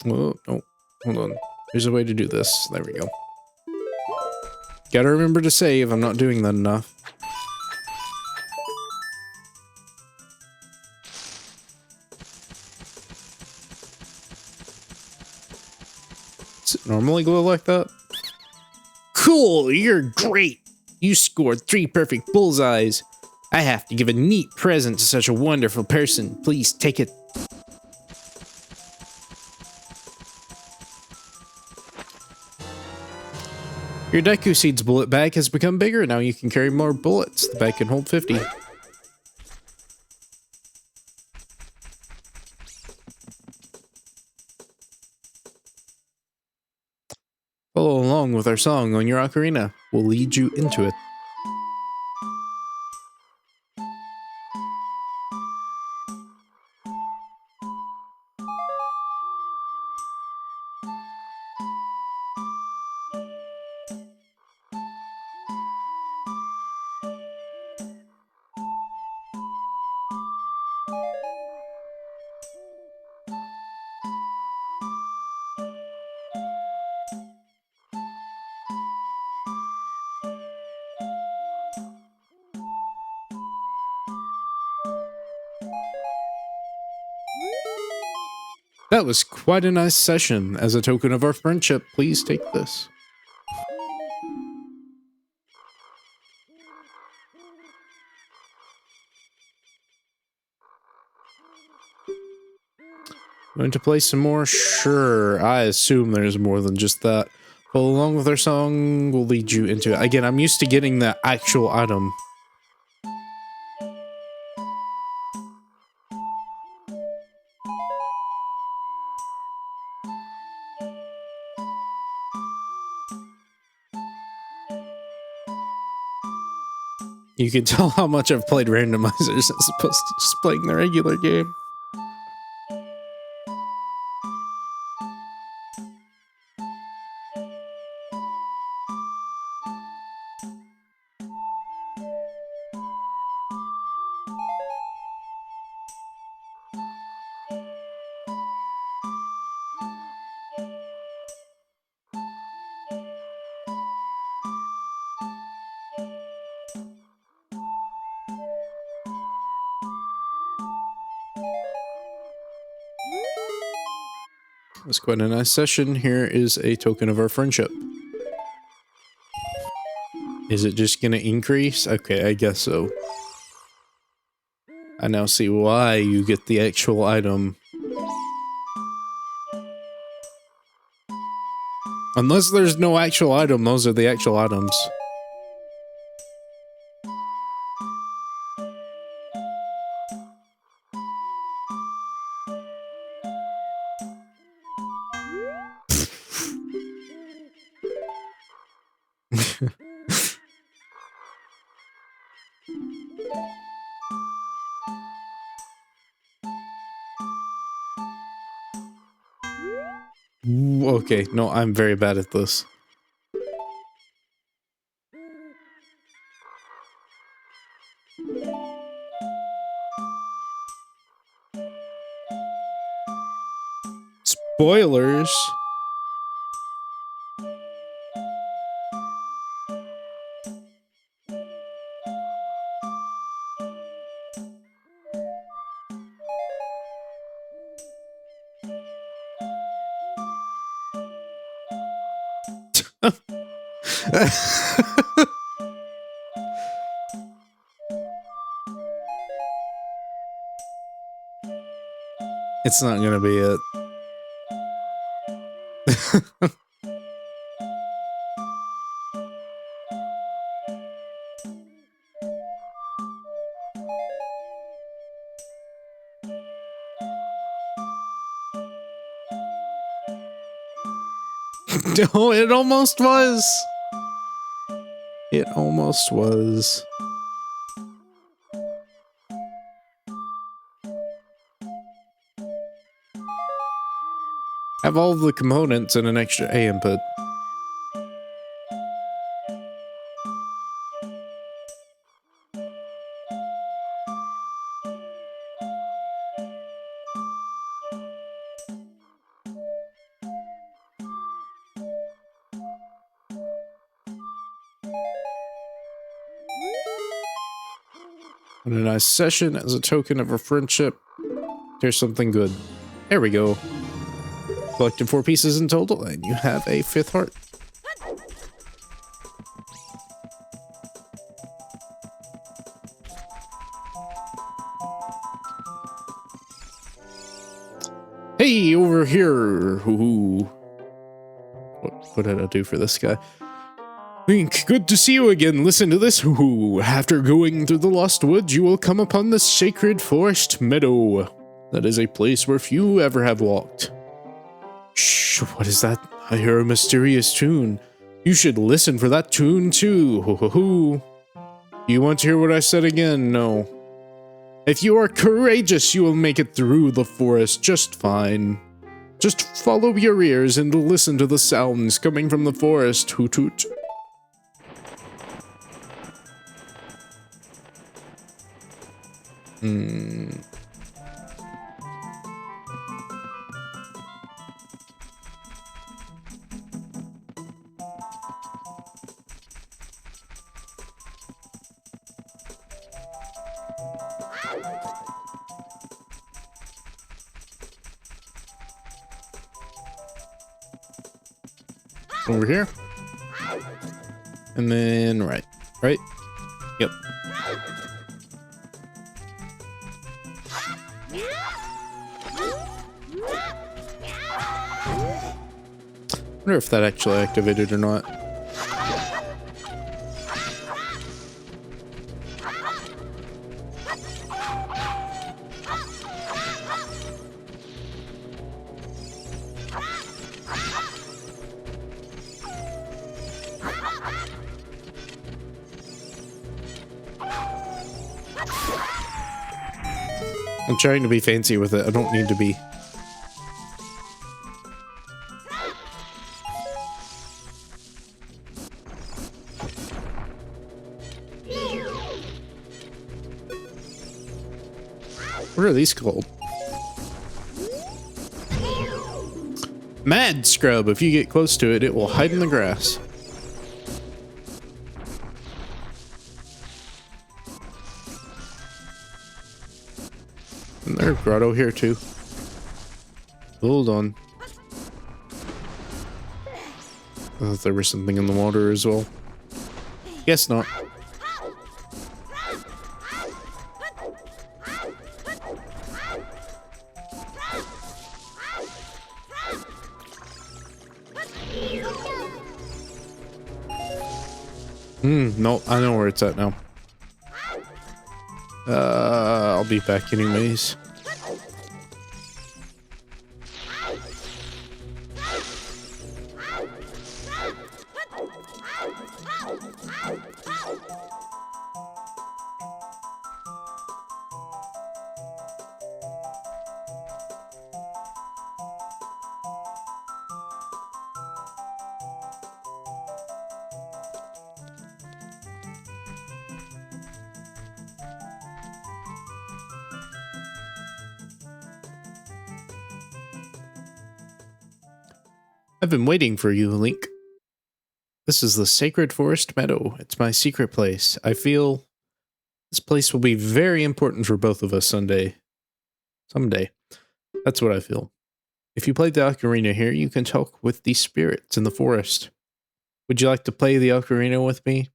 Oh, no, hold on. There's a way to do this. There we go. Gotta remember to save. I'm not doing that enough. Does it normally glow like that? Cool, you're great. You scored 3 perfect bullseyes. I have to give a neat present to such a wonderful person. Please take it. Your Deku Seeds bullet bag has become bigger. Now you can carry more bullets. The bag can hold 50. Follow along with our song on your ocarina. We'll lead you into it. That was quite a nice session. As a token of our friendship, please take this. Going to play some more? Sure. I assume there's more than just that. Follow along with our song. We'll lead you into it. Again, I'm used to getting the actual item. You can tell how much I've played randomizers as opposed to just playing the regular game. It was quite a nice session. Here is a token of our friendship. Is it just gonna increase? Okay, I guess so. I now see why you get the actual item. Unless there's no actual item, those are the actual items. Okay, no, I'm very bad at this. Spoilers. It's not gonna be it. No, it almost was. It almost was. Have all the components and an extra A input. And a nice session as a token of our friendship. Here's something good. There we go. Collected 4 pieces in total, and you have a 5th heart. Hey, over here. Hoo-hoo. What did I do for this guy? Link, good to see you again. Listen to this. Hoo-hoo. After going through the Lost Woods, you will come upon the Sacred Forest Meadow. That is a place where few ever have walked. Shh, what is that? I hear a mysterious tune. You should listen for that tune too. Hoo-hoo-hoo. You want to hear what I said again? No. If you are courageous, you will make it through the forest just fine. Just follow your ears and listen to the sounds coming from the forest. Hoot hoot. Over here. And then right. Yep. I wonder if that actually activated or not. I'm trying to be fancy with it. I don't need to be. What are these called? Mad Scrub. If you get close to it, it will hide in the grass. And there's a grotto here too. Hold on. I thought there was something in the water as well. Guess not. No, I know where it's at now. I'll be back anyways. I've been waiting for you, Link. This is the Sacred Forest Meadow. It's my secret place. I feel this place will be very important for both of us someday. Someday. That's what I feel. If you play the Ocarina here, you can talk with the spirits in the forest. Would you like to play the Ocarina with me?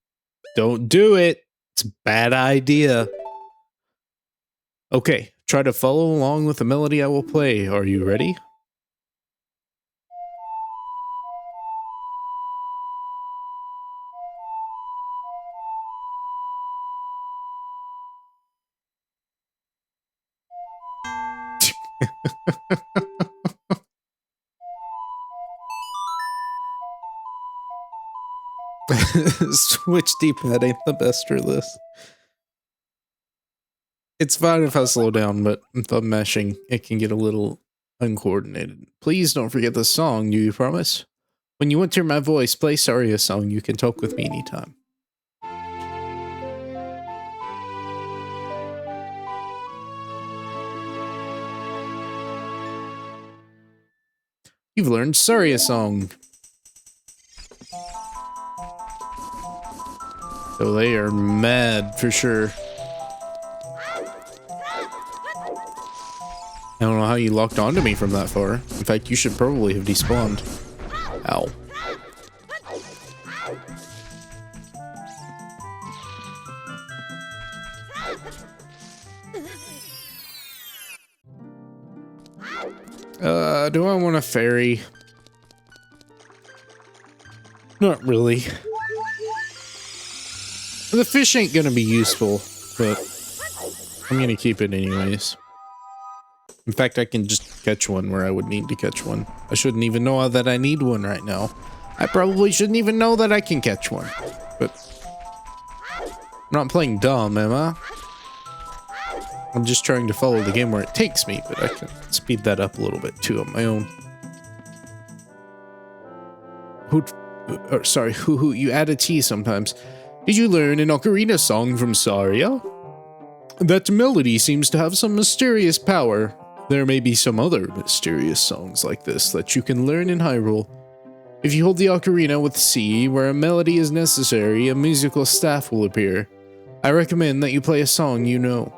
Don't do it! It's a bad idea. Okay, try to follow along with the melody I will play. Are you ready? Switch D-pad ain't the best for this. It's fine if I slow down, but if I'm mashing, it can get a little uncoordinated. Please don't forget the song, do you promise? When you want to hear my voice, play Saria song. You can talk with me anytime. You've learned Saria song. So they are mad for sure. I don't know how you locked onto me from that far. In fact, you should probably have despawned. Ow. Do I want a fairy? Not really. The fish ain't gonna be useful, but I'm gonna keep it anyways. In fact, I can just catch one where I would need to catch one. I shouldn't even know that I need one right now. I probably shouldn't even know that I can catch one. But I'm not playing dumb, am I? I'm just trying to follow the game where it takes me, but I can speed that up a little bit too on my own. Hoot, you add a T sometimes. Did you learn an Ocarina song from Saria? That melody seems to have some mysterious power. There may be some other mysterious songs like this that you can learn in Hyrule. If you hold the Ocarina with C, where a melody is necessary, a musical staff will appear. I recommend that you play a song you know.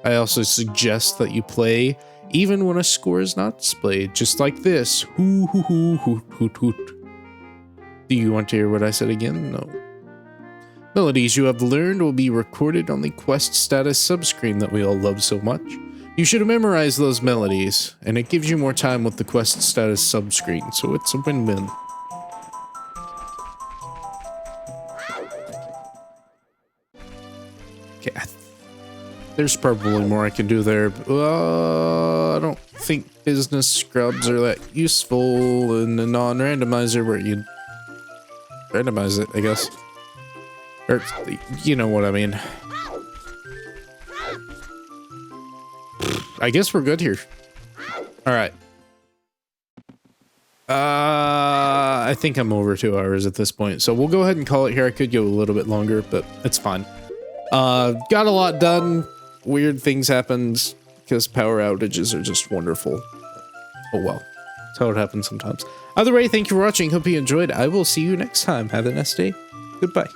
I also suggest that you play even when a score is not displayed, just like this. Hoo hoo hoo hoot hoot hoot. Do you want to hear what I said again? No. Melodies you have learned will be recorded on the quest status subscreen that we all love so much. You should memorize those melodies, and it gives you more time with the quest status subscreen, so it's a win-win. Okay, there's probably more I can do there. I don't think business scrubs are that useful in the non-randomizer where you randomize it, I guess. Or, you know what I mean. I guess we're good here. Alright. I think I'm over 2 hours at this point, so we'll go ahead and call it here. I could go a little bit longer, but it's fine. Got a lot done. Weird things happened because power outages are just wonderful. Oh well. That's how it happens sometimes. Either way, thank you for watching. Hope you enjoyed. I will see you next time. Have a nice day. Goodbye.